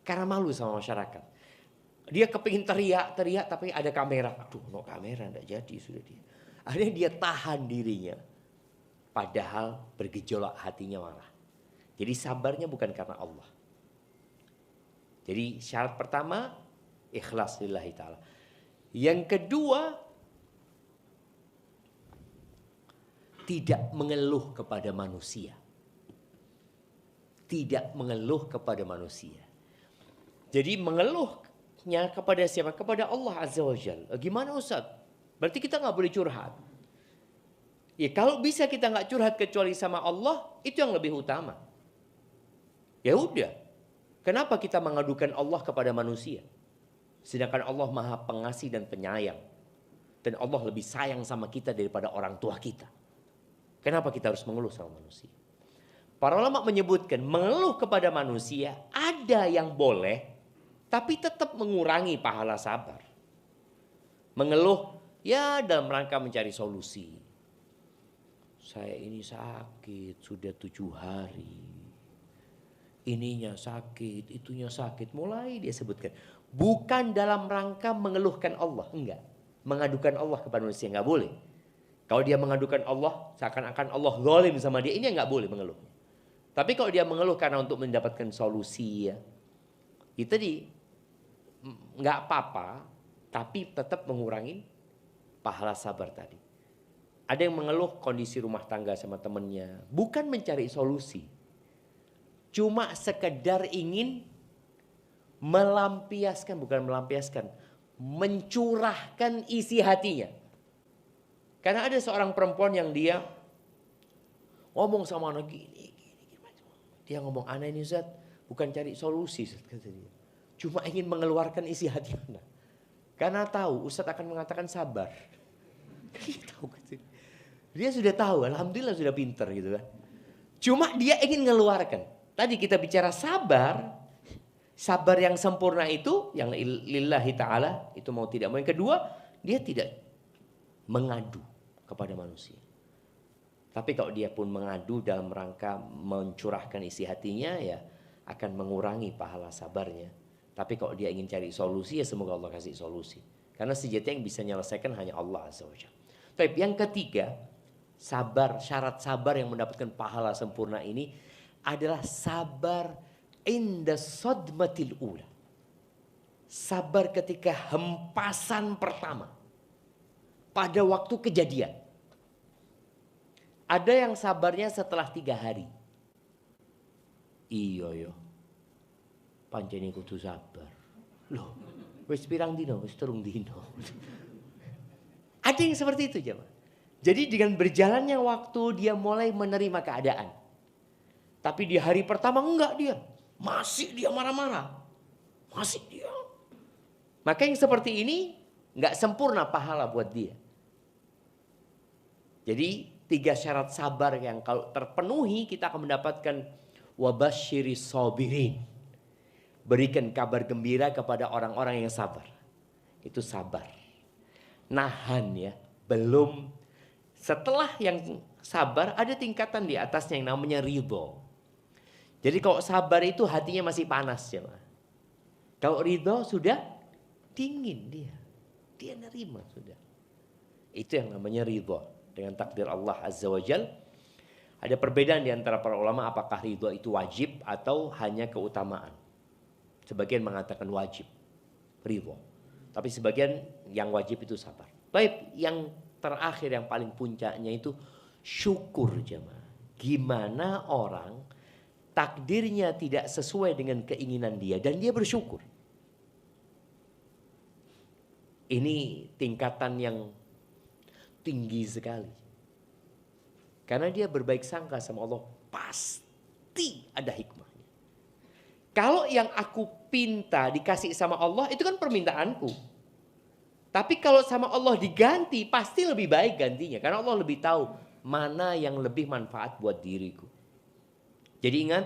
Karena malu sama masyarakat. Dia kepingin teriak tapi ada kamera. Aduh, no kamera enggak jadi sudah dia. Akhirnya dia tahan dirinya. Padahal bergejolak hatinya malah. Jadi sabarnya bukan karena Allah. Jadi syarat pertama, ikhlas lillahi ta'ala. Yang kedua, tidak mengeluh kepada manusia. Tidak mengeluh kepada manusia. Jadi mengeluhnya kepada siapa? Kepada Allah Azza wa Jalla. Gimana Ustaz? Berarti kita nggak boleh curhat. Ya kalau bisa kita nggak curhat kecuali sama Allah, itu yang lebih utama. Ya udah. Kenapa kita mengadukan Allah kepada manusia? Sedangkan Allah Maha Pengasih dan Penyayang. Dan Allah lebih sayang sama kita daripada orang tua kita. Kenapa kita harus mengeluh sama manusia? Para ulama menyebutkan mengeluh kepada manusia ada yang boleh, tapi tetap mengurangi pahala sabar. Mengeluh ya dalam rangka mencari solusi. Saya ini sakit sudah 7 hari. Ininya sakit, itunya sakit. Mulai dia sebutkan. Bukan dalam rangka mengeluhkan Allah. Enggak. Mengadukan Allah kepada manusia. Enggak boleh. Kalau dia mengadukan Allah, seakan-akan Allah zalim sama dia. Ini enggak boleh mengeluh. Tapi kalau dia mengeluh karena untuk mendapatkan solusi ya. Itu enggak apa-apa. Tapi tetap mengurangi pahala sabar tadi. Ada yang mengeluh kondisi rumah tangga sama temannya. Bukan mencari solusi. Cuma sekedar ingin melampiaskan, bukan melampiaskan, mencurahkan isi hatinya. Karena ada seorang perempuan yang dia ngomong sama anak gini. Dia ngomong, anak ini Ustaz, bukan cari solusi Ustaz, kata dia. Cuma ingin mengeluarkan isi hati anak. Karena tahu Ustaz akan mengatakan sabar. Dia tahu kata dia. Dia sudah tahu, alhamdulillah sudah pinter gitu kan. Cuma dia ingin mengeluarkan. Tadi kita bicara sabar. Sabar yang sempurna itu, yang lillahi ta'ala, itu mau tidak mau. Yang kedua, dia tidak mengadu kepada manusia. Tapi kalau dia pun mengadu dalam rangka mencurahkan isi hatinya, ya akan mengurangi pahala sabarnya. Tapi kalau dia ingin cari solusi, ya semoga Allah kasih solusi. Karena sejatinya yang bisa menyelesaikan hanya Allah Azza wa Jalla. Tapi yang ketiga, sabar, syarat sabar yang mendapatkan pahala sempurna ini adalah sabar inda sadmatil ula. Sabar ketika hempasan pertama. Pada waktu kejadian. Ada yang sabarnya setelah 3 hari. Iya yo. Pancen kudu sabar. Loh, wis pirang dino, wis 3 dino. Ada yang seperti itu jemaah. Jadi dengan berjalannya waktu dia mulai menerima keadaan. Tapi di hari pertama enggak dia. Masih dia marah-marah. Masih dia. Maka yang seperti ini enggak sempurna pahala buat dia. Jadi 3 syarat sabar yang kalau terpenuhi kita akan mendapatkan wabasyiris sabirin. Berikan kabar gembira kepada orang-orang yang sabar. Itu sabar. Nahan ya. Belum. Setelah yang sabar ada tingkatan di atasnya yang namanya ridho. Jadi kalau sabar itu hatinya masih panas ya. Kalau ridho sudah dingin dia. Dia nerima sudah. Itu yang namanya ridho. Dengan takdir Allah Azza wa Jal. Ada perbedaan di antara para ulama apakah ridho itu wajib atau hanya keutamaan. Sebagian mengatakan wajib. Ridho. Tapi sebagian yang wajib itu sabar. Baik, yang terakhir yang paling puncaknya itu syukur jemaah. Gimana orang takdirnya tidak sesuai dengan keinginan dia dan dia bersyukur. Ini tingkatan yang tinggi sekali. Karena dia berbaik sangka sama Allah, pasti ada hikmahnya. Kalau yang aku pinta dikasih sama Allah, itu kan permintaanku. Tapi kalau sama Allah diganti, pasti lebih baik gantinya. Karena Allah lebih tahu mana yang lebih manfaat buat diriku. Jadi ingat,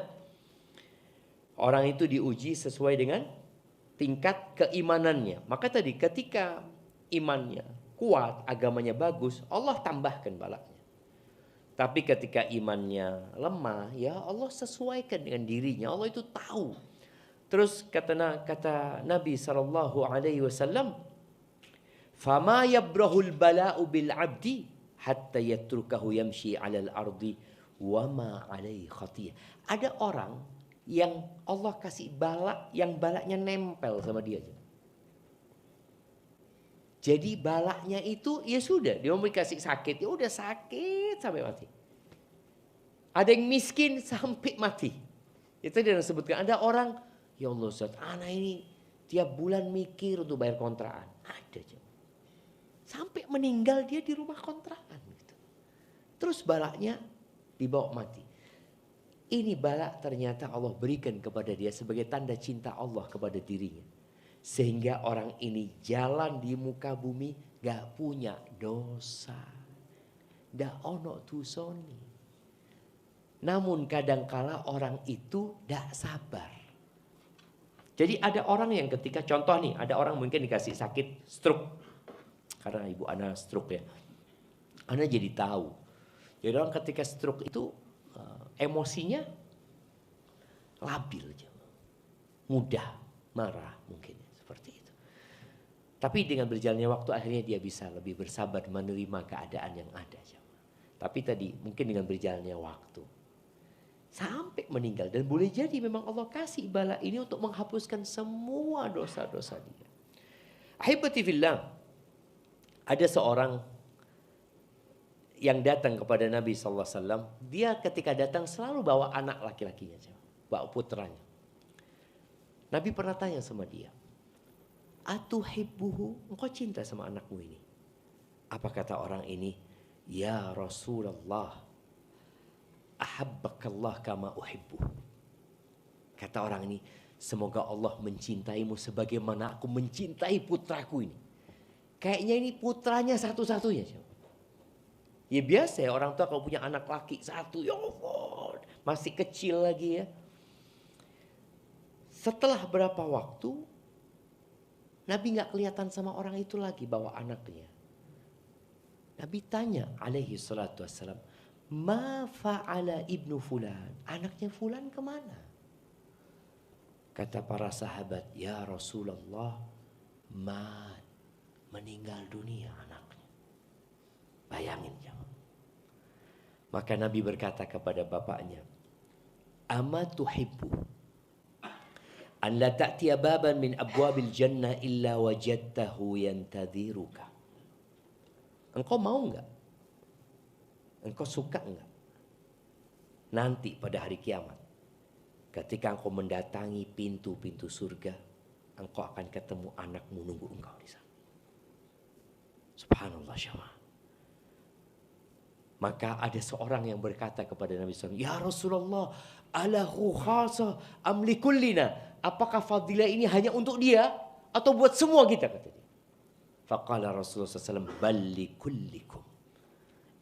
orang itu diuji sesuai dengan tingkat keimanannya. Maka tadi ketika imannya kuat, agamanya bagus, Allah tambahkan balanya. Tapi ketika imannya lemah, ya Allah sesuaikan dengan dirinya. Allah itu tahu. Terus kata Nabi SAW, "Fama yabrahul bala'u bil 'abdi hatta yatrukahu yamshi 'alal ardi wa ma 'alaihi khatiyah." Ada orang yang Allah kasih bala, yang balanya nempel sama dia. Jadi balanya itu ya sudah, dia mau dikasih sakit, ya udah sakit sampai mati. Ada yang miskin sampai mati. Itu dia sebutkan, ada orang, ya Allah Ustaz, anak ini tiap bulan mikir untuk bayar kontrakan. Ada. Sampai meninggal dia di rumah kontrakan. Gitu. Terus balanya dibawa mati. Ini balak ternyata Allah berikan kepada dia sebagai tanda cinta Allah kepada dirinya. Sehingga orang ini jalan di muka bumi gak punya dosa. Gak ono tusoni. Namun kadangkala orang itu gak sabar. Jadi ada orang yang ketika contoh nih, ada orang mungkin dikasih sakit stroke. Karena ibu Ana stroke ya. Ana jadi tahu. Jadi orang ketika stroke itu emosinya labil. Mudah marah mungkin. Seperti itu. Tapi dengan berjalannya waktu akhirnya dia bisa lebih bersabar menerima keadaan yang ada. Tapi tadi mungkin dengan berjalannya waktu. Sampai meninggal. Dan boleh jadi memang Allah kasih bala ini untuk menghapuskan semua dosa-dosa dia. Ahibati fillah. Ada seorang yang datang kepada Nabi SAW. Dia ketika datang selalu bawa anak laki-lakinya. Bawa putranya. Nabi pernah tanya sama dia. Atuhibbuhu, engkau cinta sama anakmu ini? Apa kata orang ini? Ya Rasulullah, ahabbakallah kama uhibbu. Kata orang ini, semoga Allah mencintaimu sebagaimana aku mencintai putraku ini. Kayaknya ini putranya satu-satunya. Ya biasa ya orang tua kalau punya anak laki satu, ya Allah, masih kecil lagi ya. Setelah berapa waktu, Nabi gak kelihatan sama orang itu lagi bawa anaknya. Nabi tanya alaihi salatu wassalam, ma fa'ala ibnu fulan, anaknya fulan kemana? Kata para sahabat, ya Rasulullah, meninggal dunia anaknya. Bayangin jangan. Maka Nabi berkata kepada bapaknya, ama tuhibbu an la ta'tiya baban min abwabil jannah illa wajadtahu yantadhiruka. Engkau mau enggak? Engkau suka enggak? Nanti pada hari kiamat, ketika engkau mendatangi pintu-pintu surga, engkau akan ketemu anakmu nunggu engkau di sana. Subhanallah syama. Maka ada seorang yang berkata kepada Nabi SAW, ya Rasulullah, alahu khasa amlikullina. Apakah fadilah ini hanya untuk dia atau buat semua kita, kata dia. Faqala Rasulullah SAW, bali kullikum.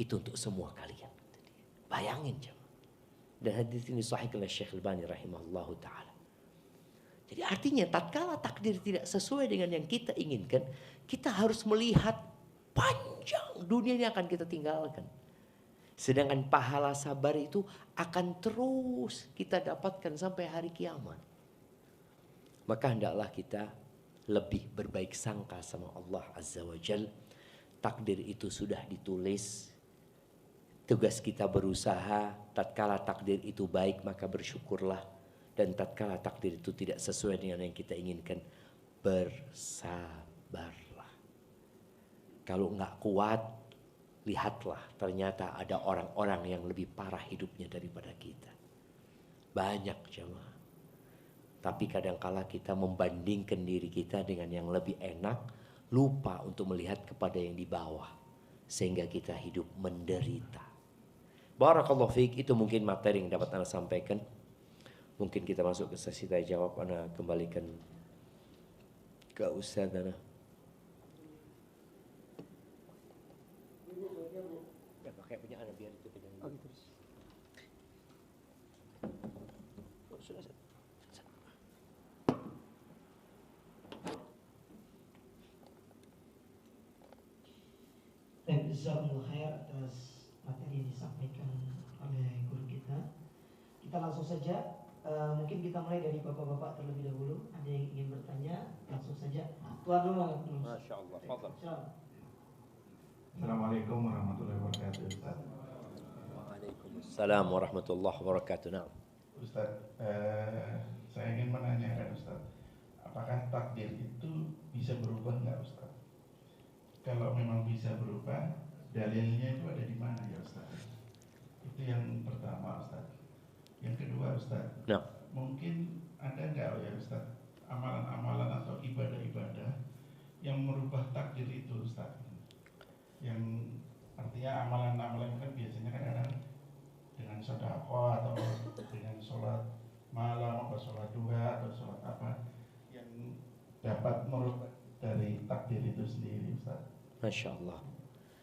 Itu untuk semua kalian, kata dia. Bayangin jemaah. Dan hadis ini sahih oleh Syekh Albani rahimahullahu taala. Jadi artinya tatkala takdir tidak sesuai dengan yang kita inginkan, kita harus melihat panjang dunia ini akan kita tinggalkan. Sedangkan pahala sabar itu akan terus kita dapatkan sampai hari kiamat. Maka hendaklah kita lebih berbaik sangka sama Allah Azza wa Jal. Takdir itu sudah ditulis. Tugas kita berusaha. Tatkala takdir itu baik maka bersyukurlah. Dan tatkala takdir itu tidak sesuai dengan yang kita inginkan, bersabarlah. Kalau enggak kuat, lihatlah ternyata ada orang-orang yang lebih parah hidupnya daripada kita. Banyak jemaah. Tapi kadangkala kita membandingkan diri kita dengan yang lebih enak, lupa untuk melihat kepada yang di bawah. Sehingga kita hidup menderita. Barakallahu fiik, itu mungkin materi yang dapat Anda sampaikan. Mungkin kita masuk ke sesi tanya jawab. Anda kembalikan ke Ustaz Ana. Ya pakai punya Anda biar itu pegang. Oh gitu. Jazakumullah khair atas materi yang disampaikan oleh guru kita. Kita langsung saja, mungkin kita mulai dari bapak-bapak terlebih dahulu. Ada yang ingin bertanya, langsung saja. Tuan rumah. Masya Allah, fadal. Assalamualaikum warahmatullahi wabarakatuh, Ustaz. Waalaikumsalam warahmatullahi wabarakatuh. Nah, Ustaz, saya ingin menanyakan Ustaz, apakah takdir itu bisa berubah nggak Ustaz? Kalau memang bisa berubah, dalilnya itu ada di mana ya Ustaz? Itu yang pertama Ustaz. Yang kedua Ustaz, nah. mungkin ada nggak ya Ustaz amalan-amalan atau ibadah-ibadah yang merubah takdir itu Ustaz? Yang artinya amalan-amalan kan biasanya kan ada dengan sedekah atau dengan sholat malam atau sholat duha atau sholat apa yang dapat merubah dari takdir itu sendiri Ustaz. Masya Allah.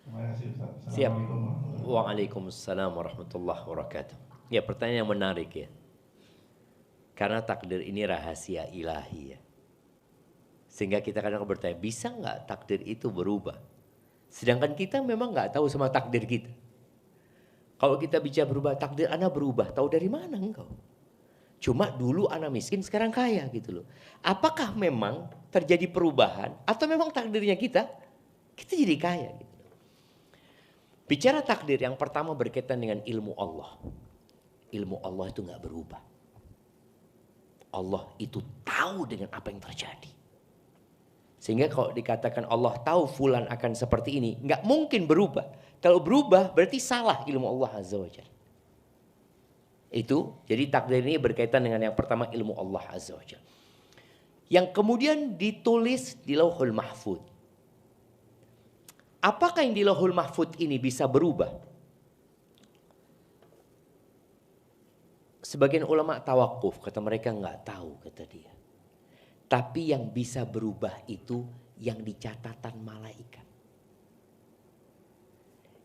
Terima kasih Ustaz. Siap. Assalamualaikum warahmatullahi wabarakatuh. Waalaikumsalam warahmatullahi wabarakatuh. Ya, pertanyaan yang menarik ya. Karena takdir ini rahasia ilahi ya. Sehingga kita kadang bertanya, bisa nggak takdir itu berubah? Sedangkan kita memang nggak tahu sama takdir kita. Kalau kita bicara berubah, takdir Anda berubah. Tahu dari mana engkau? Cuma dulu Anda miskin, sekarang kaya gitu loh. Apakah memang terjadi perubahan atau memang takdirnya kita jadi kaya gitu. Bicara takdir yang pertama berkaitan dengan ilmu Allah. Ilmu Allah itu nggak berubah. Allah itu tahu dengan apa yang terjadi. Sehingga kalau dikatakan Allah tahu fulan akan seperti ini, nggak mungkin berubah. Kalau berubah berarti salah ilmu Allah Azza wa Jalla. Itu, jadi takdir ini berkaitan dengan yang pertama ilmu Allah Azza wa Jalla. Yang kemudian ditulis di Lauhul Mahfuz. Apakah yang di Lauhul Mahfuz ini bisa berubah? Sebagian ulama tawakuf, kata mereka nggak tahu, kata dia. Tapi yang bisa berubah itu yang di catatan malaikat.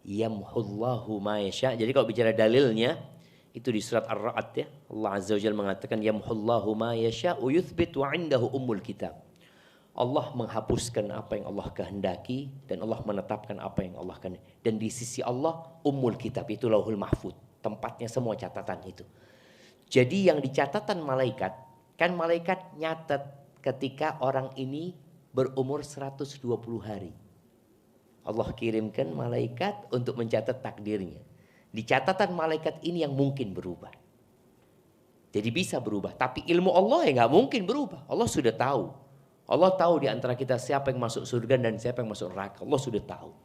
Yamhullahu ma yasha. Jadi kalau bicara dalilnya, itu di surat Ar-Ra'd ya. Allah Azza wa Jalla mengatakan yamhullahu ma yasha wa yuthbit wa 'indahu ummul kitab. Allah menghapuskan apa yang Allah kehendaki dan Allah menetapkan apa yang Allah kehendaki. Dan di sisi Allah ummul kitab, itu Lauhul Mahfuz, tempatnya semua catatan itu. Jadi yang di catatan malaikat, kan malaikat nyatet ketika orang ini berumur 120 hari. Allah kirimkan malaikat untuk mencatat takdirnya. Di catatan malaikat ini yang mungkin berubah. Jadi bisa berubah. Tapi ilmu Allah ya nggak mungkin berubah. Allah sudah tahu. Allah tahu di antara kita siapa yang masuk surga dan siapa yang masuk neraka. Allah sudah tahu.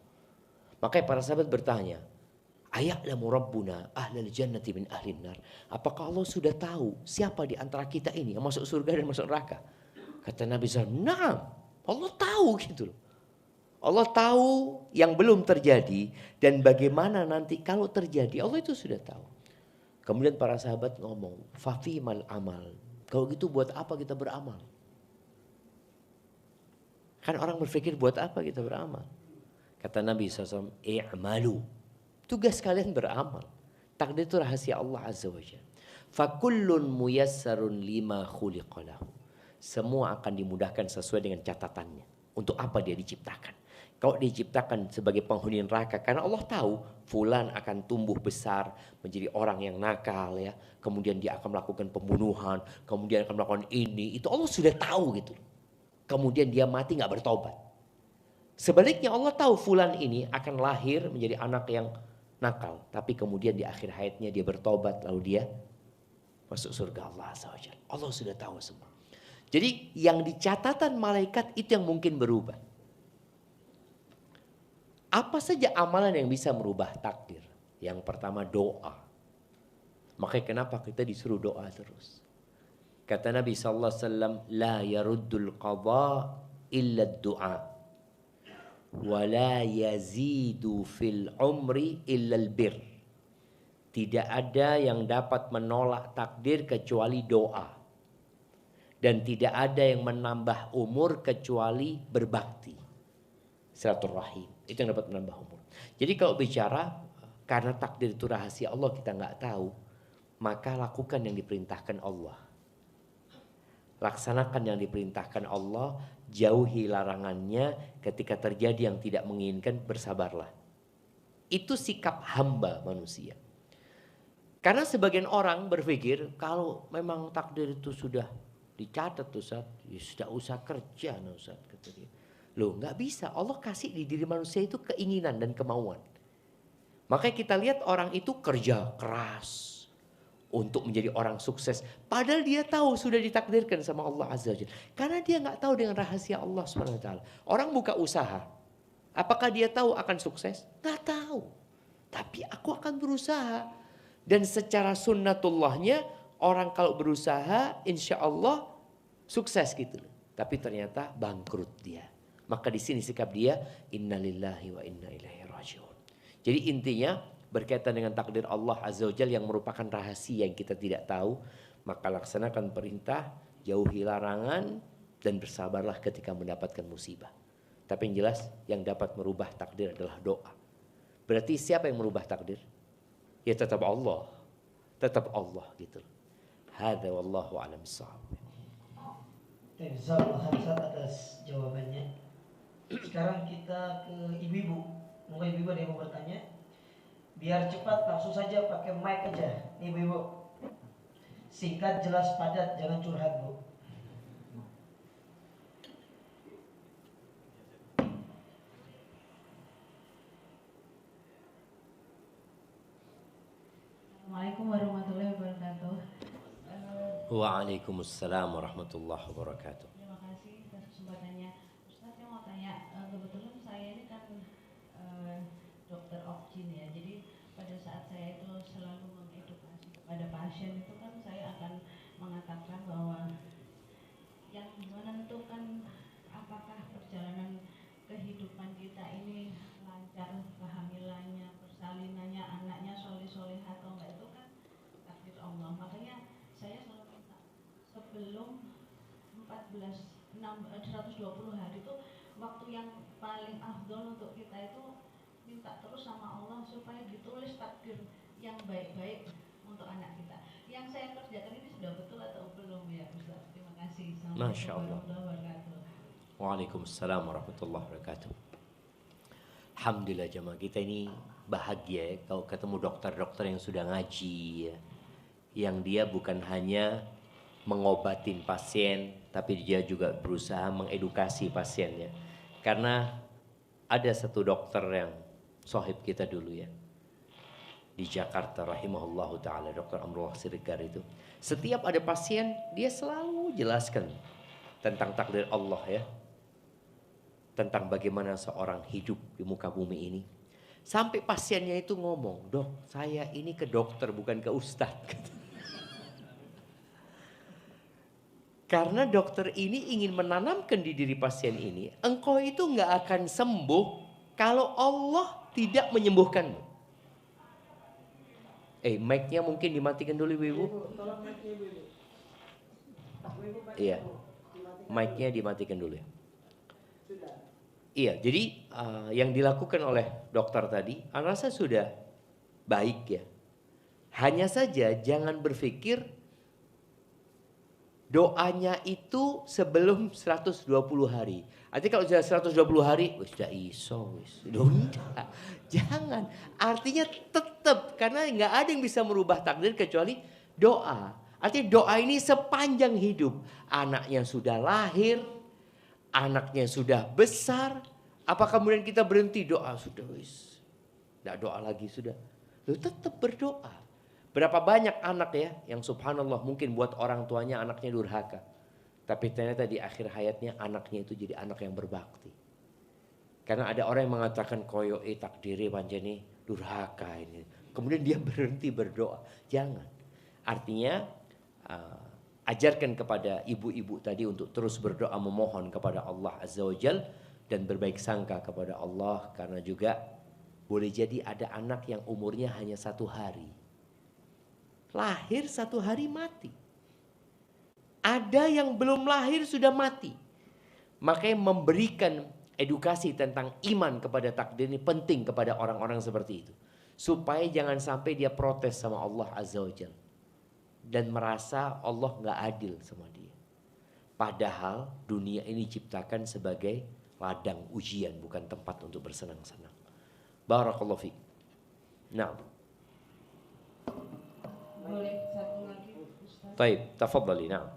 Makanya para sahabat bertanya, aya'lamu rabbuna ahlal jannati min ahlin nar. Apakah Allah sudah tahu siapa di antara kita ini yang masuk surga dan masuk neraka? Kata Nabi SAW, nah, Allah tahu gitu loh. Allah tahu yang belum terjadi dan bagaimana nanti kalau terjadi. Allah itu sudah tahu. Kemudian para sahabat ngomong, fafimal amal. Kalau gitu buat apa kita beramal? Kan orang berpikir buat apa kita beramal? Kata Nabi SAW, i'malu. Tugas kalian beramal. Takdir itu rahasia Allah Azza wa Jalla. Fakullun muyassarun lima khuliqalahu. Semua akan dimudahkan sesuai dengan catatannya. Untuk apa dia diciptakan? Kalau diciptakan sebagai penghuni neraka, karena Allah tahu fulan akan tumbuh besar menjadi orang yang nakal ya. Kemudian dia akan melakukan pembunuhan, kemudian akan melakukan ini, itu Allah sudah tahu gitu. Kemudian dia mati nggak bertobat. Sebaliknya Allah tahu fulan ini akan lahir menjadi anak yang nakal, tapi kemudian di akhir hayatnya dia bertobat lalu dia masuk surga Allah SWT. Allah sudah tahu semua. Jadi yang di catatan malaikat itu yang mungkin berubah. Apa saja amalan yang bisa merubah takdir? Yang pertama doa. Makanya kenapa kita disuruh doa terus. Kata Nabi sallallahu alaihi wasallam, la yaruddul qada illa du'a wa la yazidu fil umri illa al bir. Tidak ada yang dapat menolak takdir kecuali doa. Dan tidak ada yang menambah umur kecuali berbakti. Silaturahim. Itu yang dapat menambah umur. Jadi kalau bicara karena takdir itu rahasia Allah kita nggak tahu, maka lakukan yang diperintahkan Allah. Laksanakan yang diperintahkan Allah, jauhi larangannya. Ketika terjadi yang tidak menginginkan, bersabarlah. Itu sikap hamba manusia. Karena sebagian orang berpikir kalau memang takdir itu sudah dicatat Ustaz, ya sudah usah kerja Ustaz, kata dia. Loh, nggak bisa. Allah kasih di diri manusia itu keinginan dan kemauan. Makanya kita lihat orang itu kerja keras untuk menjadi orang sukses. Padahal dia tahu sudah ditakdirkan sama Allah Azza wa Jalla. Karena dia nggak tahu dengan rahasia Allah SWT. Orang buka usaha. Apakah dia tahu akan sukses? Nggak tahu. Tapi aku akan berusaha. Dan secara sunnatullahnya orang kalau berusaha insya Allah sukses gitu. Tapi ternyata bangkrut dia. Maka di sini sikap dia, innalillahi wa inna ilaihi raji'un. Jadi intinya berkaitan dengan takdir Allah Azza wa Jalla yang merupakan rahasia yang kita tidak tahu, maka laksanakan perintah, jauhi larangan, dan bersabarlah ketika mendapatkan musibah. Tapi yang jelas yang dapat merubah takdir adalah doa. Berarti siapa yang merubah takdir? Ya tetap Allah. Tetap Allah gitu. Hadza wallahu a'lam bissawab. Jazakallah Ustaz atas jawabannya. Sekarang kita ke ibu-ibu. Mungkin ibu-ibu ada yang mau bertanya. Biar cepat langsung saja pakai mic aja, ibu-ibu. Singkat, jelas, padat, jangan curhat Bu. Assalamualaikum warahmatullahi wabarakatuh. Waalaikumsalam warahmatullahi wabarakatuh. Terima kasih atas kesempatannya. Ustaz, saya mau tanya, kebetulan saya ini kan dokter opjin ya. Jadi pada saat saya itu selalu mengedukasi kepada pasien itu kan saya akan mengatakan bahwa yang menentukan apakah perjalanan kehidupan kita ini lancar, kehamilannya, persalinannya, anaknya soleh-soleh atau enggak itu kan takdir Allah. Makanya saya selalu minta sebelum 120 hari itu waktu yang paling afdol untuk kita itu minta terus sama Allah supaya ditulis takdir yang baik-baik untuk anak kita. Yang saya kerjakan ini sudah betul atau belum ya Ustaz? Terima kasih. Masya Allah. Warahmatullahi wabarakatuh. Waalaikumsalam warahmatullahi wabarakatuh. Alhamdulillah jemaah kita ini bahagia ya kalau ketemu dokter-dokter yang sudah ngaji ya. Yang dia bukan hanya mengobatin pasien tapi dia juga berusaha mengedukasi pasiennya. Karena ada satu dokter yang sohib kita dulu ya di Jakarta rahimahullahu ta'ala, Dr. Amrullah Siregar itu. Setiap ada pasien dia selalu jelaskan tentang takdir Allah ya, tentang bagaimana seorang hidup di muka bumi ini. Sampai pasiennya itu ngomong, dok saya ini ke dokter bukan ke ustadz. Karena dokter ini ingin menanamkan di diri pasien ini, engkau itu nggak akan sembuh kalau Allah tidak menyembuhkanmu. Mic-nya mungkin dimatikan dulu ibu. Tolong mic-nya ibu. Iya, mic-nya dimatikan dulu ya. Sudah. Iya, jadi yang dilakukan oleh dokter tadi, saya rasa sudah baik ya. Hanya saja jangan berpikir doanya itu sebelum 120 hari. Artinya kalau sudah 120 hari, sudah iso, enggak. Jangan. Artinya tetap, karena nggak ada yang bisa merubah takdir kecuali doa. Artinya doa ini sepanjang hidup. Anaknya sudah lahir, anaknya sudah besar. Apa kemudian kita berhenti doa? Sudah wis. Nggak doa lagi sudah. Lu tetap berdoa. Berapa banyak anak ya yang subhanallah mungkin buat orang tuanya anaknya durhaka. Tapi ternyata di akhir hayatnya anaknya itu jadi anak yang berbakti. Karena ada orang yang mengatakan koyo takdiri panjeni durhaka ini. Kemudian dia berhenti berdoa. Jangan. Artinya ajarkan kepada ibu-ibu tadi untuk terus berdoa memohon kepada Allah Azza wa Jal dan berbaik sangka kepada Allah, karena juga boleh jadi ada anak yang umurnya hanya 1 hari. Lahir 1 hari mati. Ada yang belum lahir sudah mati. Makanya memberikan edukasi tentang iman kepada takdir ini penting kepada orang-orang seperti itu. Supaya jangan sampai dia protes sama Allah Azza wa Jal dan merasa Allah gak adil sama dia. Padahal dunia ini diciptakan sebagai ladang ujian, bukan tempat untuk bersenang-senang. Barakallahu fiik. Nah. Boleh satu lagi Ustaz? Taib, tafadhali. Nah.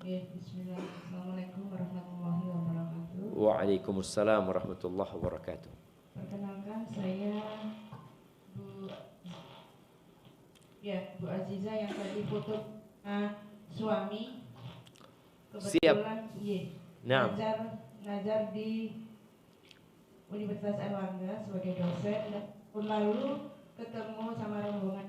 Ya, bismillah. Assalamualaikum warahmatullahi wabarakatuh. Waalaikumsalam warahmatullahi wabarakatuh. Perkenalkan saya Bu Aziza yang tadi foto suami. Kebetulan Nah. ngajar di Universitas Airlangga sebagai dosen, dan tahun lalu ketemu sama rombongan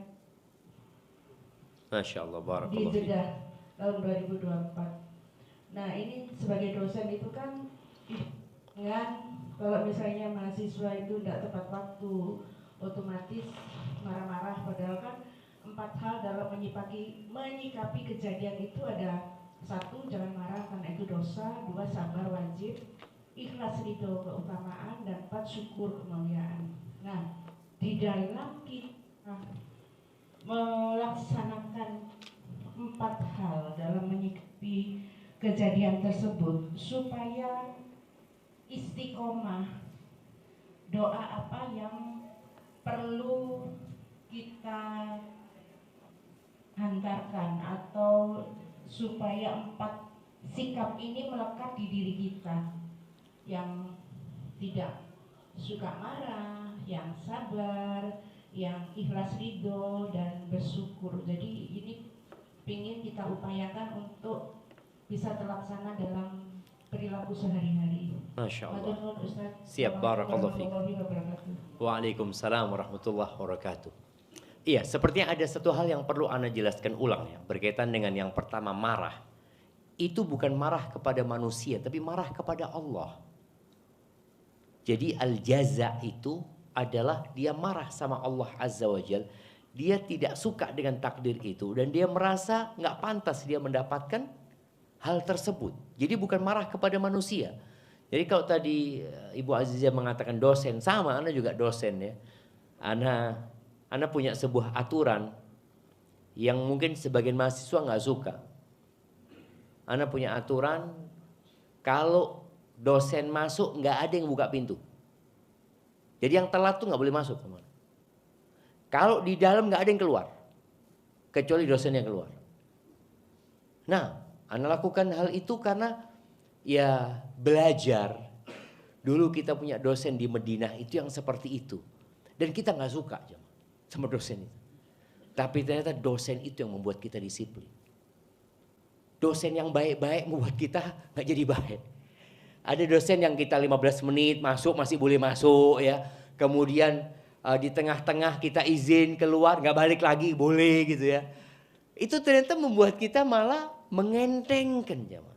Masya Allah, di barakallahu fiik. Jeddah tahun 2024. Nah, ini sebagai dosen itu kan dengan kalau misalnya mahasiswa itu tidak tepat waktu, otomatis marah-marah. Padahal kan 4 hal dalam menyikapi kejadian itu ada: 1, jangan marah karena itu dosa; 2, sabar wajib; ikhlas ridho keutamaan; dan 4, syukur kemuliaan. Nah, di dalam kita melaksanakan 4 hal dalam menyikapi kejadian tersebut supaya istiqomah, doa apa yang perlu kita hantarkan atau supaya 4 sikap ini melekat di diri kita, yang tidak suka marah, yang sabar, yang ikhlas ridho, dan bersyukur. Jadi ini ingin kita upayakan untuk bisa terlaksana dalam perilaku sehari-hari. Masya Allah. Ustaz. Siap, barakallahu fiik. Wabarakatuh. Waalaikumsalam warahmatullahi wabarakatuh. Iya, sepertinya ada satu hal yang perlu Ana jelaskan ulang ya, berkaitan dengan yang pertama, marah. Itu bukan marah kepada manusia, tapi marah kepada Allah. Jadi al-jaza itu adalah dia marah sama Allah Azza wa Jal. Dia tidak suka dengan takdir itu dan dia merasa nggak pantas dia mendapatkan hal tersebut. Jadi bukan marah kepada manusia. Jadi kalau tadi Ibu Azizah mengatakan dosen, sama Ana juga dosen ya. Ana punya sebuah aturan yang mungkin sebagian mahasiswa nggak suka. Ana punya aturan kalau dosen masuk nggak ada yang buka pintu. Jadi yang telat tuh nggak boleh masuk. Kalau di dalam nggak ada yang keluar, kecuali dosen yang keluar. Nah, Ana lakukan hal itu karena ya belajar. Dulu kita punya dosen di Madinah itu yang seperti itu, dan kita nggak suka sama dosen itu. Tapi ternyata dosen itu yang membuat kita disiplin. Dosen yang baik-baik membuat kita nggak jadi baik. Ada dosen yang kita 15 menit masuk masih boleh masuk ya. Kemudian di tengah-tengah kita izin keluar nggak balik lagi boleh gitu ya. Itu ternyata membuat kita malah mengentengkan jemaah.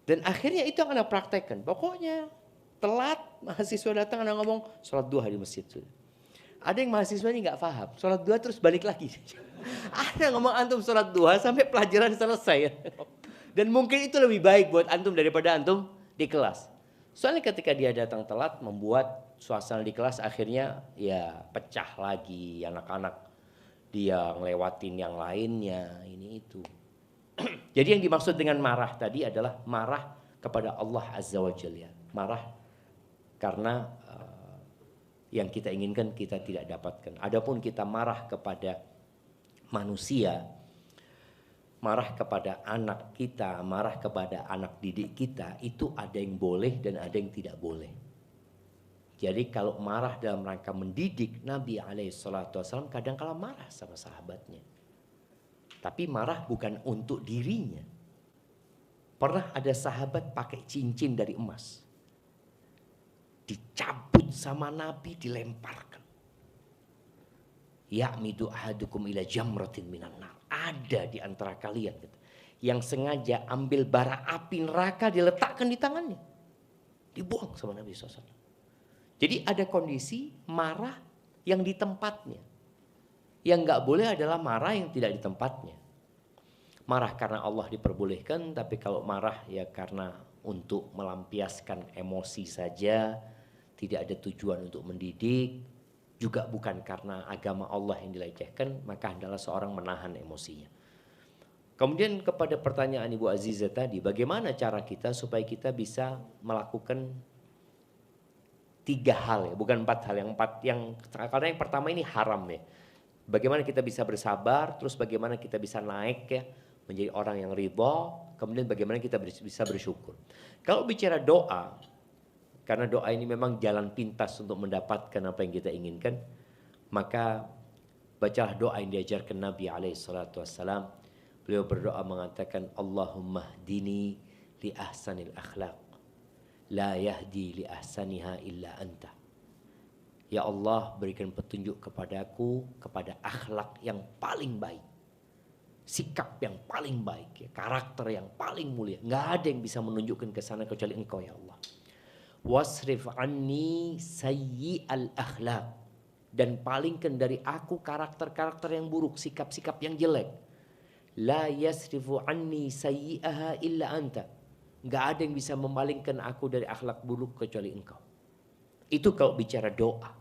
Dan akhirnya itu yang Anda praktekkan. Pokoknya telat mahasiswa datang Anda ngomong sholat duha di masjid. Ada yang mahasiswanya nggak paham, sholat duha terus balik lagi. Ada ngomong antum sholat duha sampai pelajaran selesai. Dan mungkin itu lebih baik buat antum daripada antum di kelas. Soalnya ketika dia datang telat membuat suasana di kelas akhirnya ya pecah lagi anak-anak. Dia ngelewatin yang lainnya, ini itu. Jadi yang dimaksud dengan marah tadi adalah marah kepada Allah Azza wa Jalla. Marah karena yang kita inginkan kita tidak dapatkan. Adapun kita marah kepada manusia, marah kepada anak kita, marah kepada anak didik kita, itu ada yang boleh dan ada yang tidak boleh. Jadi kalau marah dalam rangka mendidik, Nabi SAW kadang kala marah sama sahabatnya. Tapi marah bukan untuk dirinya. Pernah ada sahabat pakai cincin dari emas. Dicabut sama Nabi, dilemparkan. Ya'midu ahadukum ila jamratin minan nar. Ada di antara kalian gitu, yang sengaja ambil bara api neraka diletakkan di tangannya. Dibuang sama Nabi SAW. Jadi ada kondisi marah yang di tempatnya. Yang gak boleh adalah marah yang tidak di tempatnya. Marah karena Allah diperbolehkan, tapi kalau marah ya karena untuk melampiaskan emosi saja, tidak ada tujuan untuk mendidik, juga bukan karena agama Allah yang dilecehkan, maka adalah seorang menahan emosinya. Kemudian kepada pertanyaan Ibu Aziza tadi, bagaimana cara kita supaya kita bisa melakukan 3 hal ya, bukan 4 hal, karena yang pertama ini haram ya. Bagaimana kita bisa bersabar, terus bagaimana kita bisa naik ya, menjadi orang yang ridha, kemudian bagaimana kita bisa bersyukur. Kalau bicara doa, karena doa ini memang jalan pintas untuk mendapatkan apa yang kita inginkan, maka bacalah doa yang diajarkan Nabi SAW. Beliau berdoa mengatakan, Allahumma hdini li ahsanil akhlaq, la yahdi li ahsaniha illa anta. Ya Allah, berikan petunjuk kepadaku kepada akhlak yang paling baik, sikap yang paling baik, ya, karakter yang paling mulia. Nggak ada yang bisa menunjukkan ke sana kecuali Engkau ya Allah. Wasrif anni sayyi'al akhlaq, dan palingkan dari aku karakter-karakter yang buruk, sikap-sikap yang jelek. La yasrifu anni sayyi'aha illa anta. Nggak ada yang bisa memalingkan aku dari akhlak buruk kecuali Engkau. Itu kalau bicara doa.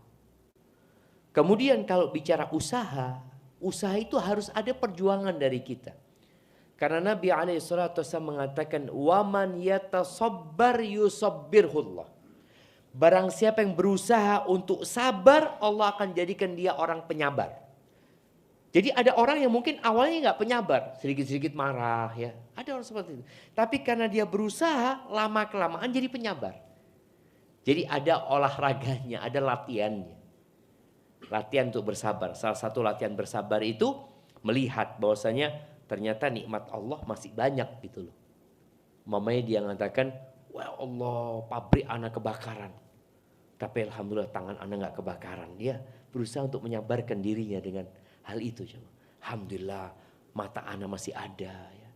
Kemudian kalau bicara usaha itu harus ada perjuangan dari kita. Karena Nabi SAW mengatakan, waman yatasabbar yusabbirhullah. Barang siapa yang berusaha untuk sabar, Allah akan jadikan dia orang penyabar. Jadi ada orang yang mungkin awalnya nggak penyabar, sedikit-sedikit marah ya. Ada orang seperti itu. Tapi karena dia berusaha, lama-kelamaan jadi penyabar. Jadi ada olahraganya, ada latihannya. Latihan untuk bersabar. Salah satu latihan bersabar itu melihat bahwasanya ternyata nikmat Allah masih banyak gitu loh. Mamanya dia mengatakan, wah Allah, pabrik anak kebakaran. Tapi alhamdulillah tangan anak nggak kebakaran. Dia berusaha untuk menyabarkan dirinya dengan hal itu. Alhamdulillah mata anak masih ada. Ya.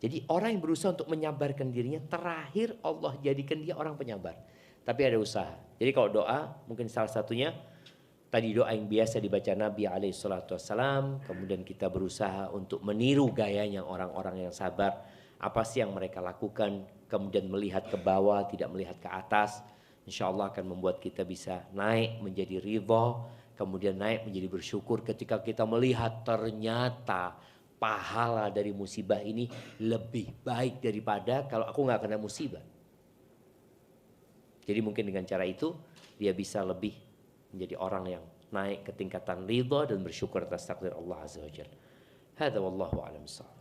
Jadi orang yang berusaha untuk menyabarkan dirinya, terakhir Allah jadikan dia orang penyabar. Tapi ada usaha. Jadi kalau doa mungkin salah satunya tadi doa yang biasa dibaca Nabi SAW. Kemudian kita berusaha untuk meniru gayanya orang-orang yang sabar. Apa sih yang mereka lakukan. Kemudian melihat ke bawah, tidak melihat ke atas. Insya Allah akan membuat kita bisa naik menjadi ridha. Kemudian naik menjadi bersyukur ketika kita melihat ternyata pahala dari musibah ini lebih baik daripada kalau aku gak kena musibah. Jadi mungkin dengan cara itu dia bisa lebih menjadi orang yang naik ke tingkatan ridha dan bersyukur atas takdir Allah Azza wa Jalla. Hadza wallahu a'lam bissawab.